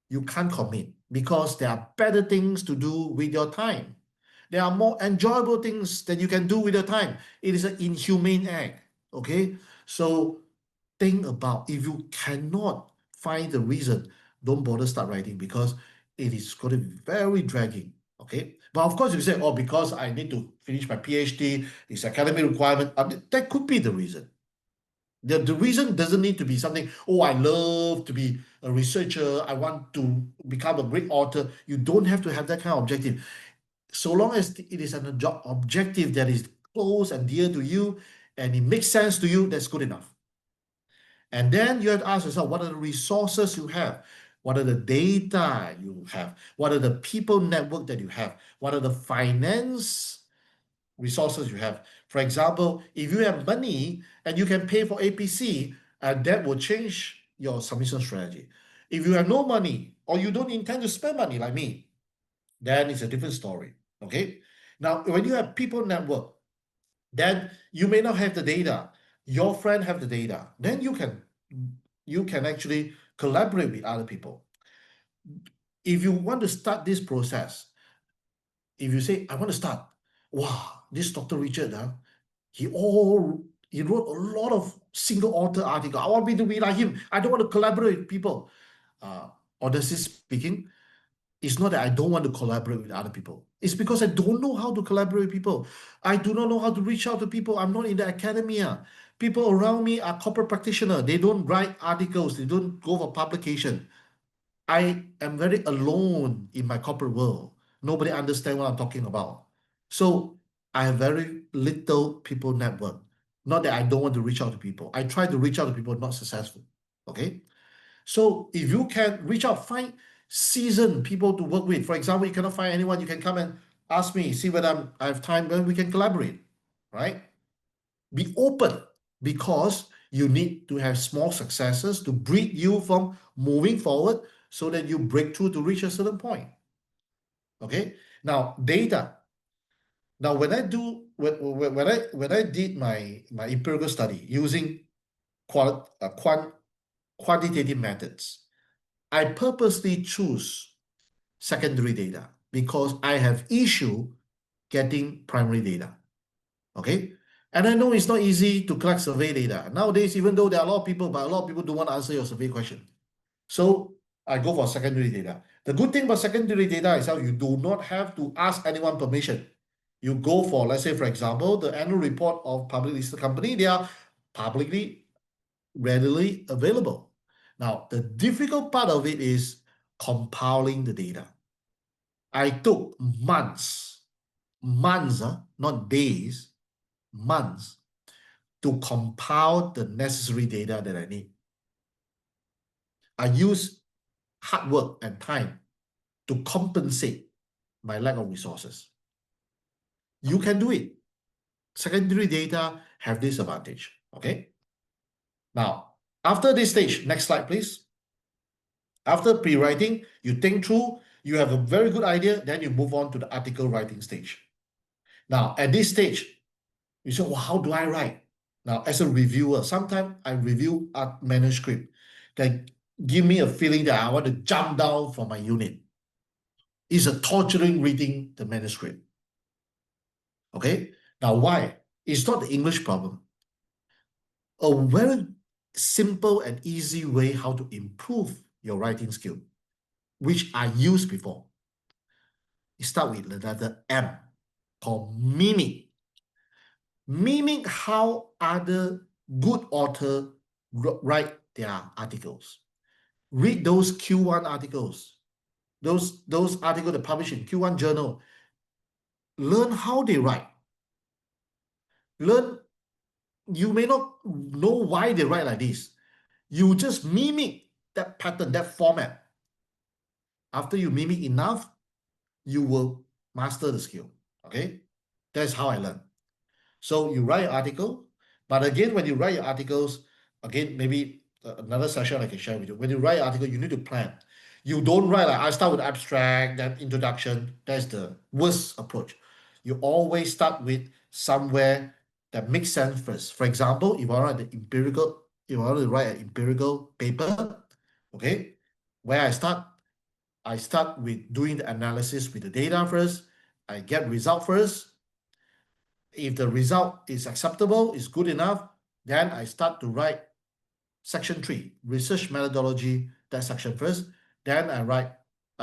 you can't commit because there are better things to do with your time. There are more enjoyable things that you can do with your time. It is an inhumane act. Okay, so think about, if you cannot find the reason, don't bother start writing because it is going to be very dragging. Okay, but of course you say, oh, because I need to finish my PhD, it's academic requirement. That could be the reason. The reason doesn't need to be something, oh, I love to be a researcher, I want to become a great author. You don't have to have that kind of objective. So long as it is an objective that is close and dear to you and it makes sense to you, that's good enough. And then you have to ask yourself, what are the resources you have? What are the data you have? What are the people network that you have? What are the finance resources you have? For example, if you have money and you can pay for APC, that will change your submission strategy. If you have no money or you don't intend to spend money like me, then it's a different story. Okay. Now, when you have people network, then you may not have the data. Your friend have the data. Then you can actually collaborate with other people. If you want to start this process, if you say, I want to start, wow, this Dr. Richard, he wrote a lot of single author article. I want me to be like him. I don't want to collaborate with people. Honestly speaking, It's not that I don't want to collaborate with other people. It's because I don't know how to collaborate with people. I do not know how to reach out to people. I'm not in the academia. People around me are corporate practitioners. They don't write articles. They don't go for publication. I am very alone in my corporate world. Nobody understands what I'm talking about. So I have very little people network. Not that I don't want to reach out to people. I try to reach out to people, not successful. Okay. So if you can reach out, find seasoned people to work with. For example, you cannot find anyone, you can come and ask me, see whether I have time, when we can collaborate, right? Be open, because you need to have small successes to breed you from moving forward so that you break through to reach a certain point. Okay. Now, data. Now, when I did my empirical study using quantitative methods, I purposely choose secondary data because I have issue getting primary data. Okay. And I know it's not easy to collect survey data. Nowadays, even though there are a lot of people, but a lot of people don't want to answer your survey question. So I go for secondary data. The good thing about secondary data is how you do not have to ask anyone permission. You go for, let's say, for example, the annual report of public listed company, they are publicly readily available. Now, the difficult part of it is compiling the data. I took months, not days, months to compile the necessary data that I need. I use hard work and time to compensate my lack of resources. You can do it. Secondary data have this advantage, okay? Now, after this stage, next slide, please. After pre-writing, you think through, you have a very good idea, then you move on to the article writing stage. Now, at this stage, you say, well, how do I write? Now, as a reviewer, sometimes I review a manuscript that give me a feeling that I want to jump down from my unit. It's a torturing reading the manuscript. Okay? Now, why? It's not the English problem. A very simple and easy way how to improve your writing skill, which I used before. You start with the letter M, called mimic. Mimic how other good authors write their articles. Read those Q1 articles, those articles that publish in Q1 journal. Learn how they write. Learn, you may not know why they write like this. You just mimic that pattern, that format. After you mimic enough, you will master the skill. Okay? That's how I learned. So you write an article, but again, when you write your articles, again, maybe another session I can share with you. When you write an article, you need to plan. You don't write like, I start with abstract, then introduction. That's the worst approach. You always start with somewhere that makes sense first. For example, if I want to write an empirical paper, okay, where I start with doing the analysis with the data first. I get result first. If the result is acceptable, is good enough, then I start to write section 3, research methodology, that section first. Then I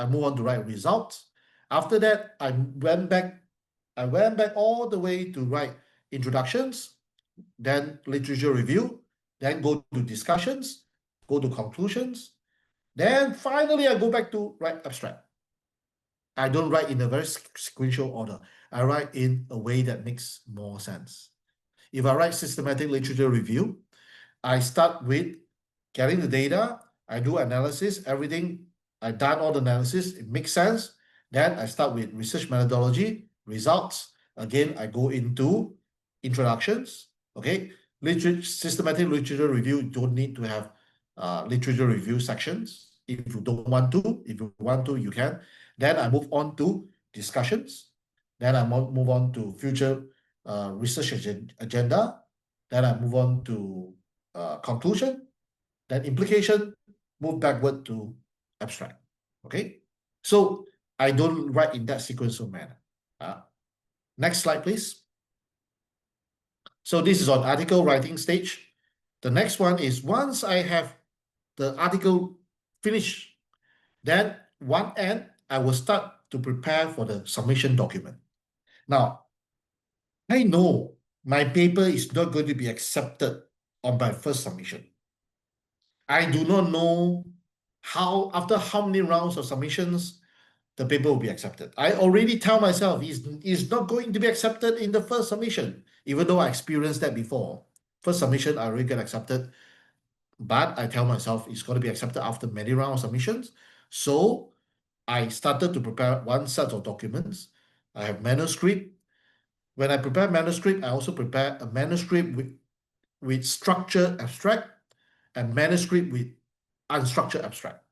move on to write results. After that, I went back all the way to write introductions, then literature review, then go to discussions, go to conclusions. Then finally, I go back to write abstract. I don't write in a very sequential order. I write in a way that makes more sense. If I write systematic literature review, I start with getting the data, I do analysis, everything, I've done all the analysis, it makes sense. Then I start with research methodology, results. Again, I go into introductions, okay? Systematic literature review, you don't need to have literature review sections. If you don't want to, if you want to, you can. Then I move on to discussions. Then I move on to future research agenda. Then I move on to conclusion. Then implication, move backward to abstract. Okay? So I don't write in that sequential manner. Next slide, please. So this is on article writing stage. The next one is once I have the article finished, then one end I will start to prepare for the submission document. Now, I know my paper is not going to be accepted on my first submission. I do not know after how many rounds of submissions, the paper will be accepted. I already tell myself it's not going to be accepted in the first submission, even though I experienced that before. First submission, I already get accepted, but I tell myself it's going to be accepted after many rounds of submissions. So I started to prepare one set of documents. I have manuscript. When I prepare manuscript, I also prepare a manuscript with structured abstract and manuscript with unstructured abstract.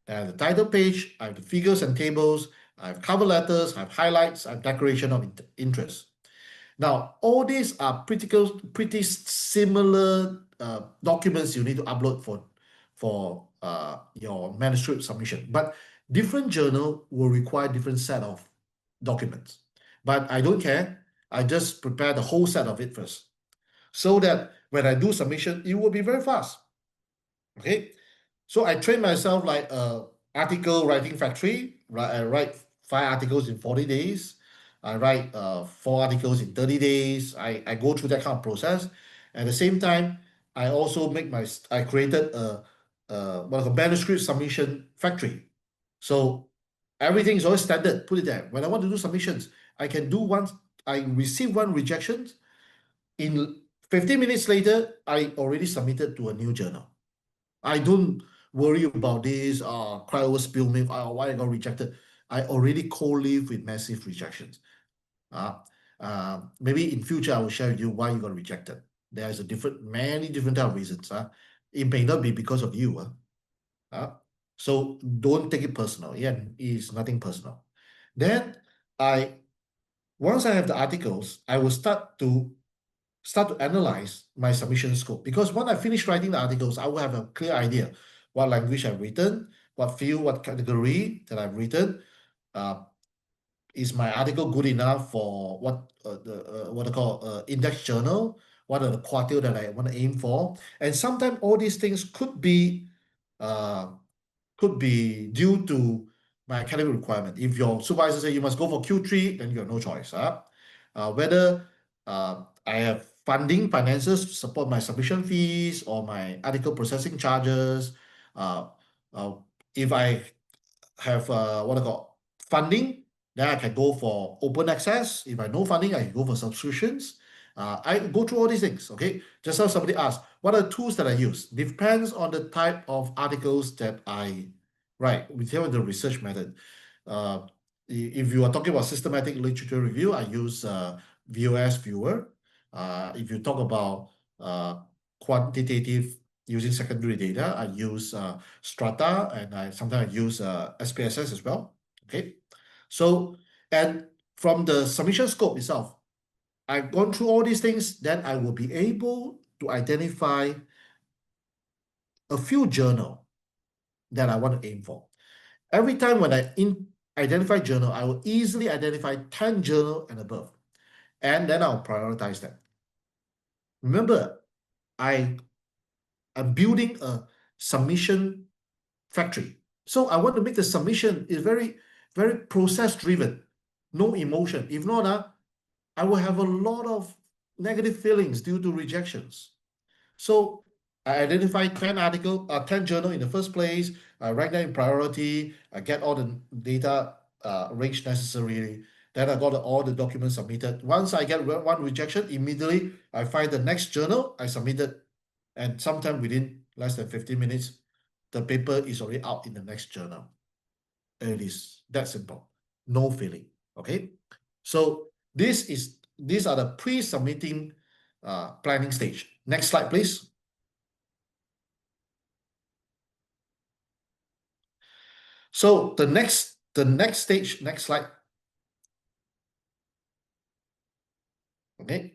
I have the title page, I have the figures and tables, I have cover letters, I have highlights, I have declaration of interest. Now, all these are pretty similar documents you need to upload for your manuscript submission. But different journal will require different set of documents. But I don't care. I just prepare the whole set of it first, so that when I do submission, it will be very fast. Okay, so I train myself like a article writing factory. I write 5 articles in 40 days. I write 4 articles in 30 days. I go through that kind of process. At the same time, I also I created a manuscript submission factory. So everything is always standard. Put it there. When I want to do submissions, I can do once. I receive one rejection. In 15 minutes later, I already submitted to a new journal. I don't worry about this, cry over spill milk, why I got rejected. I already co-live with massive rejections. Maybe in future, I will share with you why you got rejected. There's many different type of reasons. It may not be because of you. So don't take it personal. Yeah, it's nothing personal. Then once I have the articles, I will start to analyze my submission scope, because when I finish writing the articles, I will have a clear idea what language I've written, what field, what category that I've written. Is my article good enough for what I call index journal? What are the quartile that I want to aim for? And sometimes all these things could be due to my academic requirement. If your supervisor say you must go for Q3, then you have no choice. Whether I have finances to support my submission fees or my article processing charges. If I have what I call funding, then I can go for open access. If I no funding, I can go for subscriptions. I go through all these things. Okay, just now somebody asked, what are the tools that I use? Depends on the type of articles that I write. We tell the research method. If you are talking about systematic literature review, I use VOS Viewer. If you talk about quantitative using secondary data, I use Strata, and sometimes I use SPSS as well. Okay, so and from the submission scope itself, I've gone through all these things, then I will be able to identify a few journal that I want to aim for. Every time when I identify journal, I will easily identify 10 journal and above, and then I'll prioritize them. Remember, I'm building a submission factory. So I want to make the submission is very, very process driven, no emotion. If not, I will have a lot of negative feelings due to rejections. So I identify 10 journal in the first place. I rank them in priority. I get all the data arranged necessarily. Then I got all the documents submitted. Once I get one rejection, immediately I find the next journal I submitted, and sometime within less than 15 minutes, the paper is already out in the next journal. It is that simple. No feeling. Okay. So these are the pre-submitting planning stage. Next slide, please. So the next stage, next slide. Okay.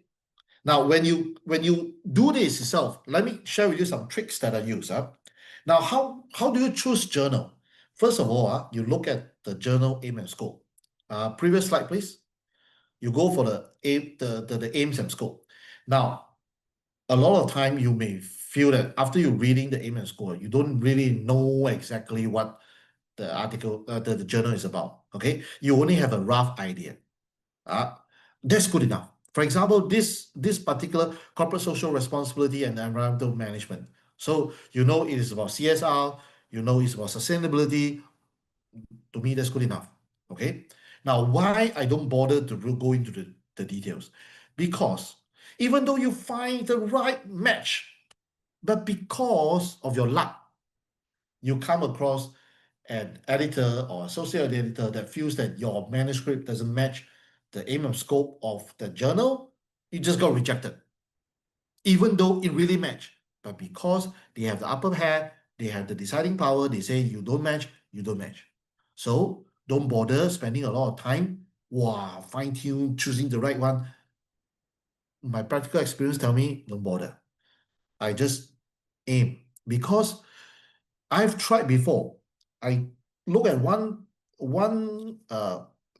Now, when you do this itself, let me share with you some tricks that I use. Now, how do you choose journal? First of all, you look at the journal aim and scope. Previous slide, please. You go for the aims and scope. Now, a lot of time you may feel that after you're reading the aim and scope, you don't really know exactly what the article, the journal is about. Okay, you only have a rough idea. That's good enough. For example, this particular corporate social responsibility and environmental management. So you know it is about CSR, you know it's about sustainability. To me, that's good enough. Okay. Now, why I don't bother to go into the details? Because even though you find the right match, but because of your luck, you come across an editor or associate editor that feels that your manuscript doesn't match the aim and scope of the journal, you just got rejected. Even though it really matched. But because they have the upper hand, they have the deciding power, they say you don't match, you don't match. So don't bother spending a lot of time, fine-tune, choosing the right one. My practical experience tell me, don't bother. I just aim. Because I've tried before. I look at one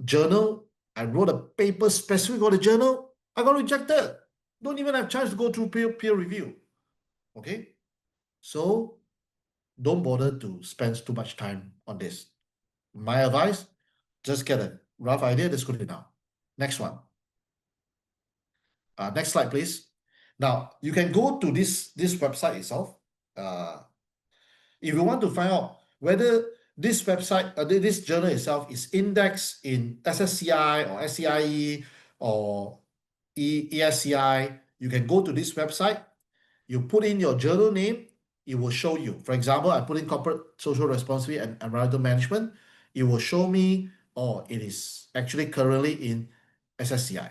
journal. I wrote a paper specific on the journal. I got rejected. Don't even have chance to go through peer review. Okay, so don't bother to spend too much time on this. My advice: just get a rough idea. That's good enough. Next one. Next slide, please. Now you can go to this website itself. If you want to find out whether this website, this journal itself is indexed in SSCI or SCIE or ESCI, you can go to this website. You put in your journal name, it will show you. For example, I put in corporate social responsibility and environmental management. It will show me, it is actually currently in SSCI.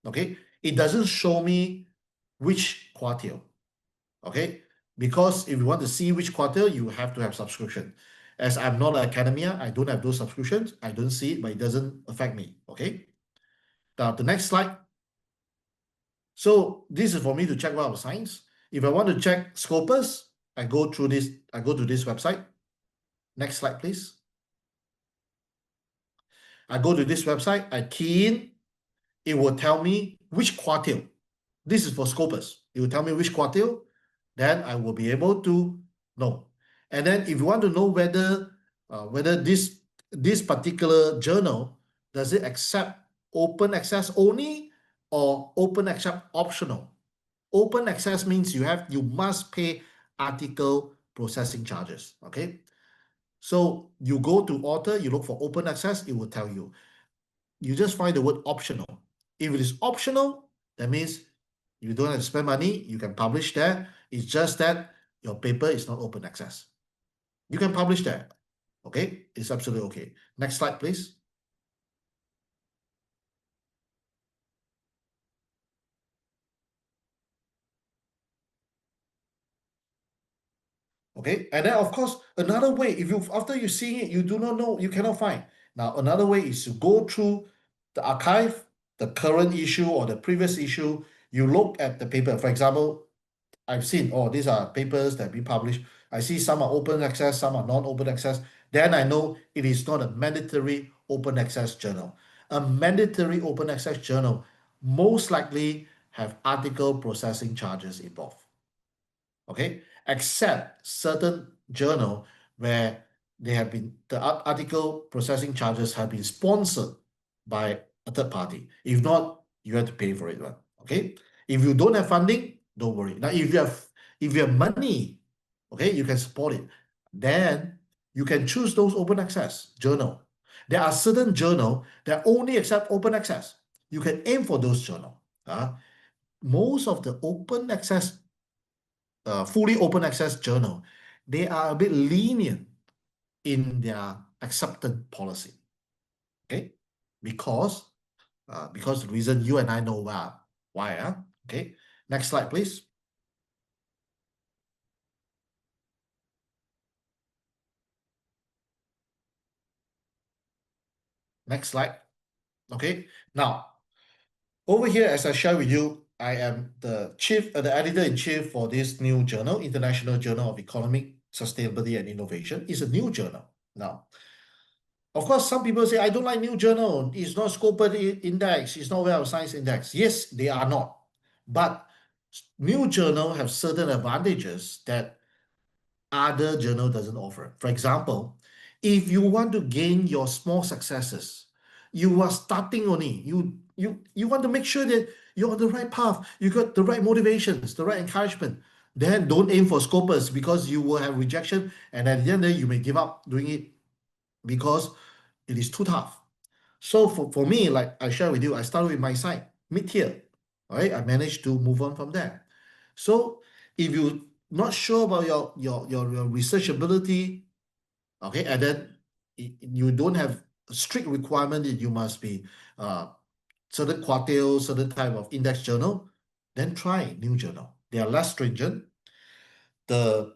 Okay, it doesn't show me which quartile. Okay, because if you want to see which quarter, you have to have subscription. As I'm not an academia, I don't have those subscriptions. I don't see it, but it doesn't affect me. Okay. Now the next slide. So this is for me to check Web of Science. If I want to check Scopus, I go to this website. Next slide, please. I go to this website, I key in, it will tell me which quartile. This is for Scopus. It will tell me which quartile, then I will be able to know. And then if you want to know whether this particular journal, does it accept open access only or open access optional? Open access means you must pay article processing charges. Okay. So you go to author, you look for open access, it will tell you. You just find the word optional. If it is optional, that means you don't have to spend money, you can publish there. It's just that your paper is not open access. You can publish there. Okay, it's absolutely okay. Next slide, please. Okay, and then of course, another way, if you after you see it, you do not know, you cannot find. Now, another way is to go through the archive, the current issue or the previous issue. You look at the paper. For example, I've seen, these are papers that have been published. I see some are open access, some are non-open access. Then I know it is not a mandatory open access journal. A mandatory open access journal most likely have article processing charges involved. Okay, except certain journal where the article processing charges have been sponsored by a third party. If not, you have to pay for it. Okay, if you don't have funding, don't worry. Now, if you have money, okay, you can support it. Then you can choose those open access journal. There are certain journal that only accept open access. You can aim for those journal. Most of the open access, fully open access journal, they are a bit lenient in their acceptance policy. Okay, because the reason you and I know why. Okay, next slide, please. Next slide. Okay, now over here, as I share with you, I am the editor-in-chief for this new journal, International Journal of Economic Sustainability and Innovation. It's a new journal. Now, of course, some people say, I don't like new journal. It's not Scopus index. It's not Web of Science index. Yes, they are not. But new journal have certain advantages that other journal doesn't offer. For example, If you want to gain your small successes, you are starting only. You want to make sure that you're on the right path. You got the right motivations, the right encouragement. Then don't aim for Scopus because you will have rejection, and at the end of the day, you may give up doing it because it is too tough. So for me, like I share with you, I started with my side, mid-tier. All right, I managed to move on from there. So if you're not sure about your research ability, okay, and then you don't have a strict requirement that you must be certain quartile, certain type of index journal, then try new journal. They are less stringent. The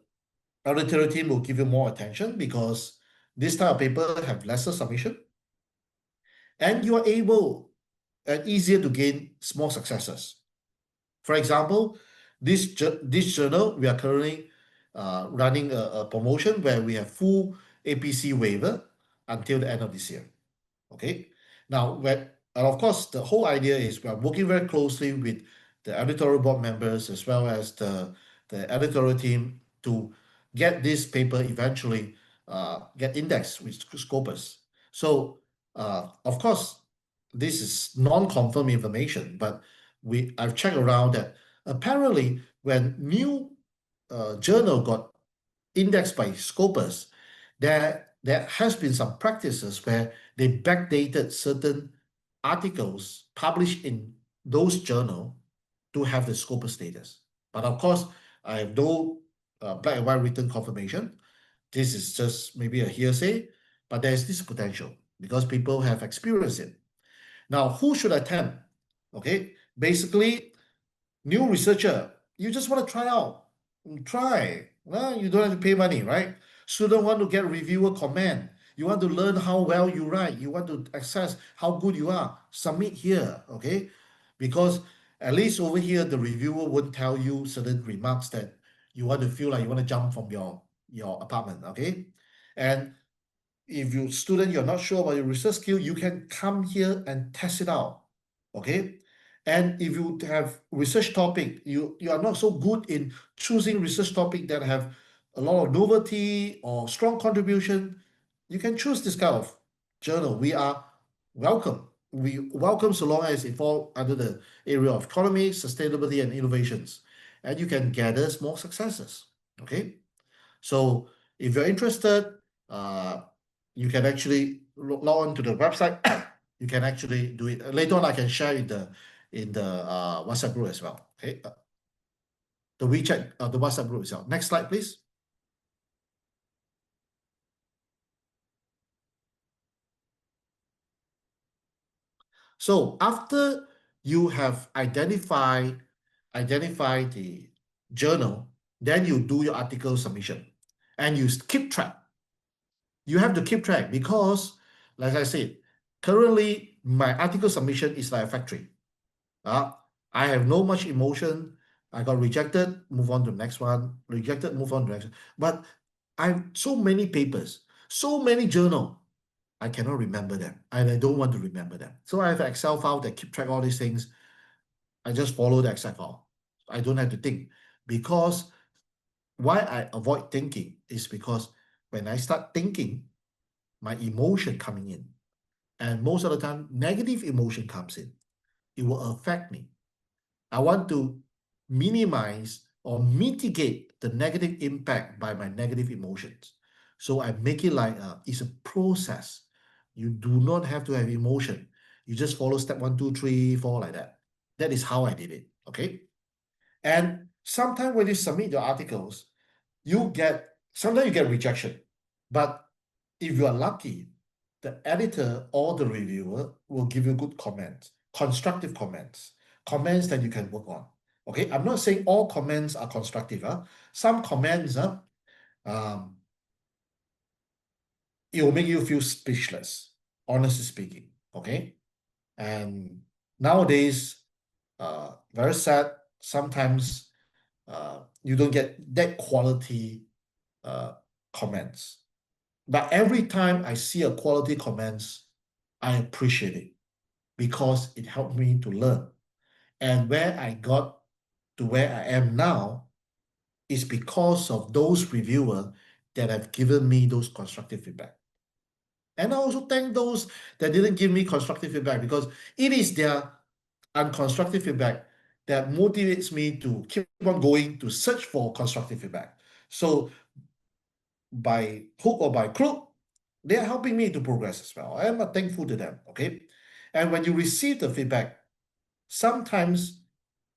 editorial team will give you more attention because this type of paper have lesser submission, and you are able and easier to gain small successes. For example, this journal, we are currently running a promotion where we have full APC waiver until the end of this year. Okay. Now, and of course, the whole idea is we are working very closely with the editorial board members as well as the editorial team to get this paper eventually get indexed with Scopus. So, of course, this is non-confirmed information, but I've checked around that apparently when new journal got indexed by Scopus, there has been some practices where they backdated certain articles published in those journal to have the Scopus status. But of course, I have no black and white written confirmation. This is just maybe a hearsay, but there's this potential because people have experienced it. Now, who should attempt? Okay, basically, new researcher, you just want to try out. Try. Well, you don't have to pay money, right? Student want to get reviewer comment. You want to learn how well you write. You want to assess how good you are. Submit here, okay? Because at least over here, the reviewer won't tell you certain remarks that you want to feel like you want to jump from your apartment, okay? And if you student, you're not sure about your research skill, you can come here and test it out, okay? And if you have research topic, you are not so good in choosing research topic that have a lot of novelty or strong contribution, you can choose this kind of journal. We are welcome. We welcome so long as it fall under the area of economy, sustainability, and innovations. And you can gather small successes, okay? So if you're interested, you can actually log on to the website. You can actually do it. Later on, I can share in the WhatsApp group as well. Okay. The WeChat, the WhatsApp group itself. Next slide, please. So after you have identified the journal, then you do your article submission and you keep track. You have to keep track because, like I said, currently my article submission is like a factory. I have no much emotion. I got rejected, move on to the next one. Rejected, move on to the next one. But I have so many papers, so many journal. I cannot remember them, and I don't want to remember them. So I have an Excel file that keep track of all these things. I just follow the Excel file. I don't have to think. Because why I avoid thinking is because when I start thinking, my emotion coming in. And most of the time, negative emotion comes in. It will affect me. I want to minimize or mitigate the negative impact by my negative emotions. So I make it like it's a process. You do not have to have emotion. You just follow step 1, 2, 3, 4 like that. That is how I did it. Okay. And sometimes when you submit your articles, sometimes you get rejection. But if you are lucky, the editor or the reviewer will give you good comments, constructive comments that you can work on. Okay, I'm not saying all comments are constructive. Some comments, it will make you feel speechless, honestly speaking. Okay, and nowadays, very sad. Sometimes you don't get that quality comments. But every time I see a quality comments, I appreciate it because it helped me to learn. And where I got to where I am now is because of those reviewers that have given me those constructive feedback. And I also thank those that didn't give me constructive feedback, because it is their unconstructive feedback that motivates me to keep on going to search for constructive feedback. So by hook or by crook, they are helping me to progress as well. I am thankful to them. Okay. And when you receive the feedback, sometimes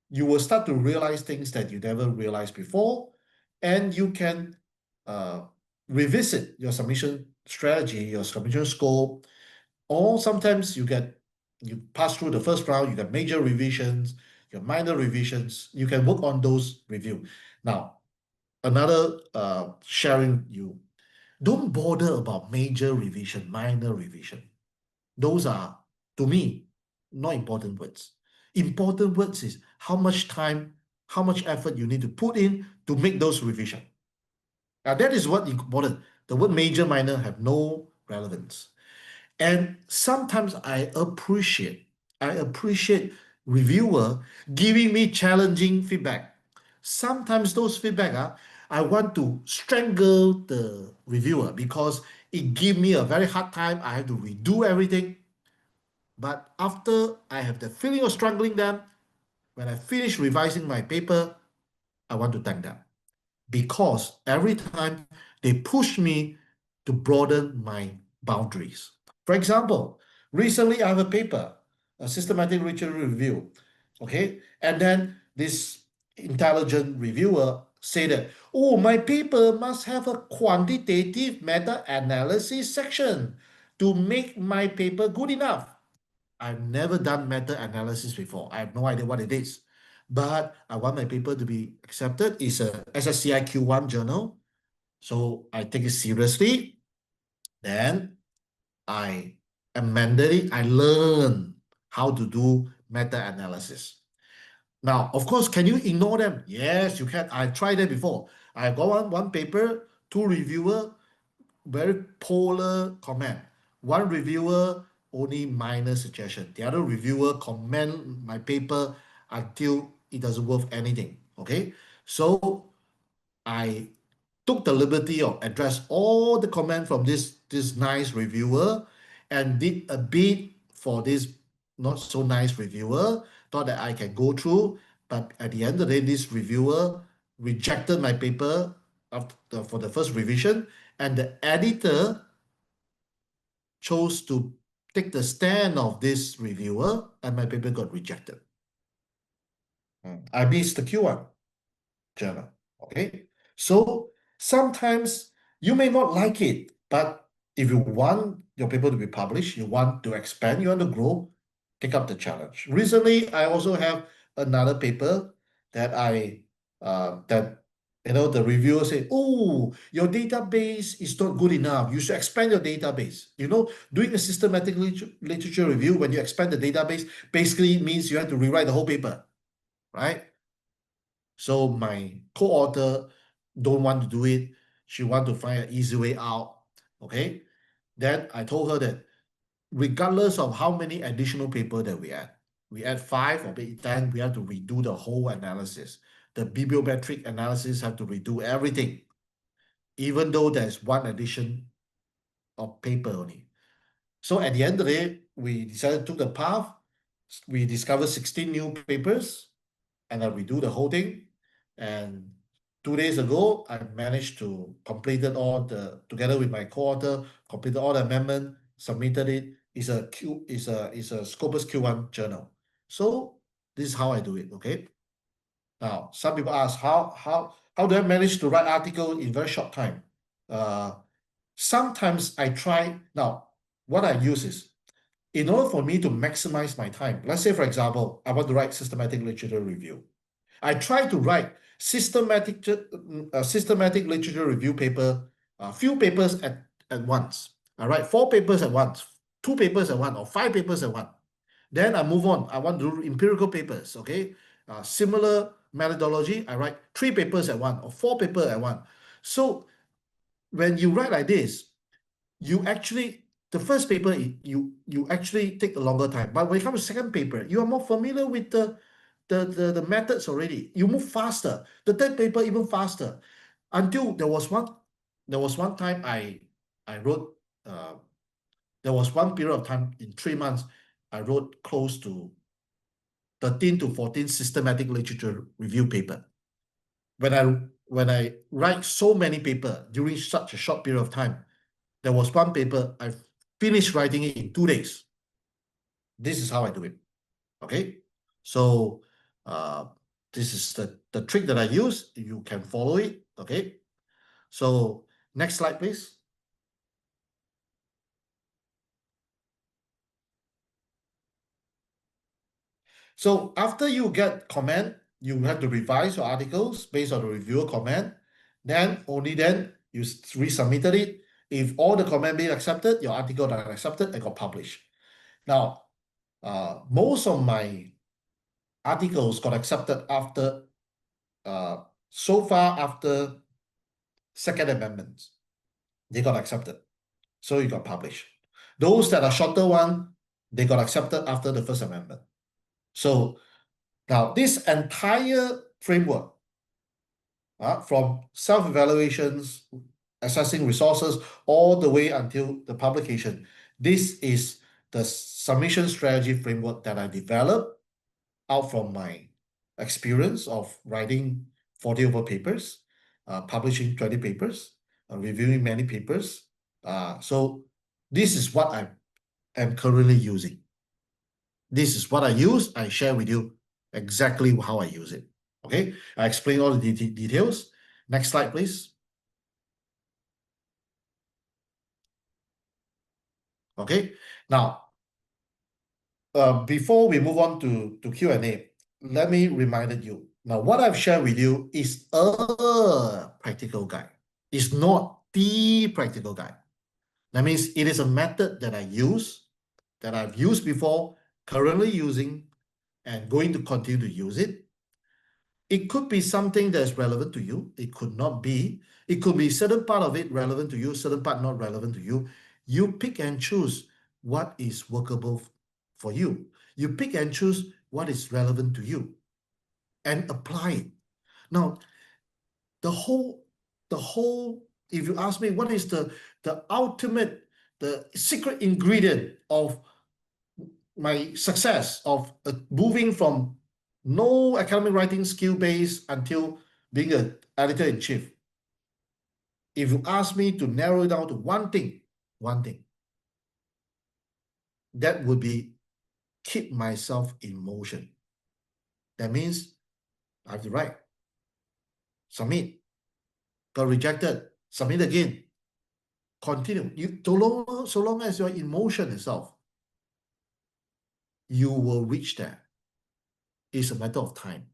you will start to realize things that you never realized before, and you can revisit your submission strategy, your submission scope, or sometimes you pass through the first round, you get major revisions, your minor revisions, you can work on those review. Now, another sharing, you don't bother about major revision, minor revision. Those are, to me, not important words. Important words is how much time, how much effort you need to put in to make those revision. Now, that is what important. The word major, minor have no relevance. And sometimes I appreciate reviewer giving me challenging feedback. Sometimes those feedback, I want to strangle the reviewer because it give me a very hard time. I have to redo everything. But after I have the feeling of strangling them, when I finish revising my paper, I want to thank them, because every time they push me to broaden my boundaries. For example, recently I have a paper, a systematic literature review, okay? And then this intelligent reviewer said that, oh, my paper must have a quantitative meta-analysis section to make my paper good enough. I've never done meta-analysis before. I have no idea what it is. But I want my paper to be accepted. It's a SSCI Q1 journal. So I take it seriously. Then I amended it. I learned how to do meta-analysis. Now, of course, can you ignore them? Yes, you can. I tried that before. I got one paper, two reviewer, very polar comment. One reviewer only minor suggestion. The other reviewer comment my paper until it doesn't worth anything. Okay, so I took the liberty of address all the comment from this nice reviewer, and did a bit for this not so nice reviewer. Thought that I can go through, but at the end of the day, this reviewer rejected my paper for the first revision, and the editor chose to take the stand of this reviewer, and my paper got rejected. I missed the Q1 journal. Okay. So sometimes you may not like it, but if you want your paper to be published, you want to expand, you want to grow, take up the challenge. Recently, I also have another paper that the reviewer said, oh, your database is not good enough. You should expand your database. Doing a systematic literature review, when you expand the database, basically means you have to rewrite the whole paper, right? So my co-author don't want to do it. She want to find an easy way out. Okay. Then I told her that regardless of how many additional paper that we add 5 or maybe 10, we have to redo the whole analysis. The bibliometric analysis have to redo everything, even though there's one addition of paper only. So at the end of the day, we decided to the path. We discovered 16 new papers, and I redo the whole thing. And 2 days ago, I managed to completed together with my co-author, completed all the amendment, submitted it. It's a Scopus Q1 journal. So this is how I do it. Okay. Now, some people ask how do I manage to write article in very short time? Sometimes I try. Now, what I use is, in order for me to maximize my time, let's say, for example, I want to write systematic literature review. I try to write systematic literature review paper, a few papers at once. I write 4 papers at once, 2 papers at once, or 5 papers at once. Then I move on. I want to do empirical papers, okay? Similar methodology, I write 3 papers at once or 4 papers at once. So when you write like this, the first paper, you actually take a longer time. But when it comes to second paper, you are more familiar with the methods already. You move faster. The third paper even faster. Until there was one time I wrote there was one period of time in 3 months, I wrote close to 13 to 14 systematic literature review paper. When I write so many paper during such a short period of time, there was one paper I finished writing it in 2 days. This is how I do it. Okay, so this is the trick that I use. You can follow it. Okay, so next slide, please. So after you get comment, you have to revise your articles based on the reviewer comment. Then only then you resubmitted it. If all the comment being accepted, your article got accepted and got published. Now, most of my articles got accepted after, so far after Second Amendment, they got accepted. So it got published. Those that are shorter one, they got accepted after the First Amendment. So now this entire framework, from self-evaluations, assessing resources, all the way until the publication, this is the submission strategy framework that I developed out from my experience of writing 40 over papers, publishing 20 papers, reviewing many papers. So this is what I am currently using. This is what I use. I share with you exactly how I use it. Okay, I explain all the details. Next slide, please. Okay, now, before we move on to Q&A, let me remind you. Now, what I've shared with you is a practical guide. It's not the practical guide. That means it is a method that I use, that I've used before, currently using, and going to continue to use it. It could be something that is relevant to you. It could not be. It could be certain part of it relevant to you, certain part not relevant to you. You pick and choose what is workable for you. You pick and choose what is relevant to you and apply it. Now, the whole, if you ask me, what is the ultimate, the secret ingredient of my success of moving from no academic writing skill base until being an editor-in-chief? If you ask me to narrow it down to one thing, that would be keep myself in motion. That means I have to write, submit, got rejected, submit again, continue. So long as you're in motion itself, you will reach there. It's a matter of time.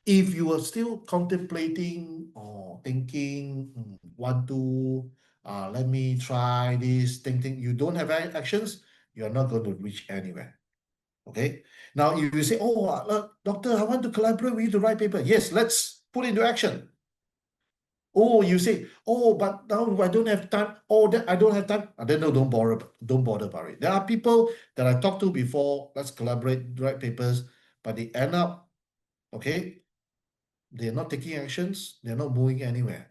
If you are still contemplating or thinking, let me try this, thinking, you don't have any actions, you're not going to reach anywhere. Okay. Now, if you say, oh, doctor, I want to collaborate with you to write paper. Yes, let's put into action. Oh, you say, oh, but now I don't have time. Oh, that I don't have time. Then no, don't bother about it. There are people that I talked to before, let's collaborate, write papers, but they end up, okay, they're not taking actions, they're not moving anywhere.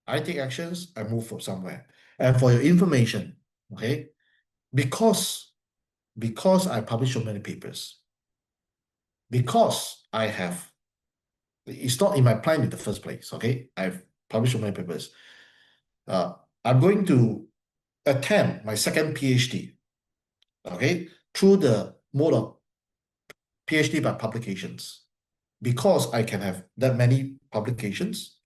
I take actions, I move from somewhere. And for your information, okay, because I publish so many papers, because I have, it's not in my plan in the first place, okay? I've published so many papers. I'm going to attempt my second PhD, okay, through the mode of PhD by publications. Because I can have that many publications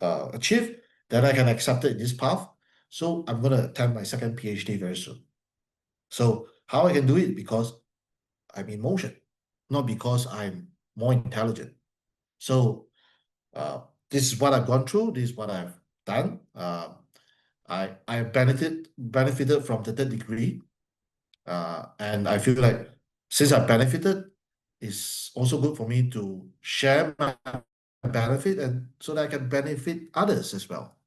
achieved, then I can accept it in this path. So I'm going to attempt my second PhD very soon. So how I can do it? Because I'm in motion, not because I'm more intelligent. So this is what I've gone through. This is what I've done. I benefited from the third degree. And I feel like since I benefited, it's also good for me to share my benefit and so that I can benefit others as well.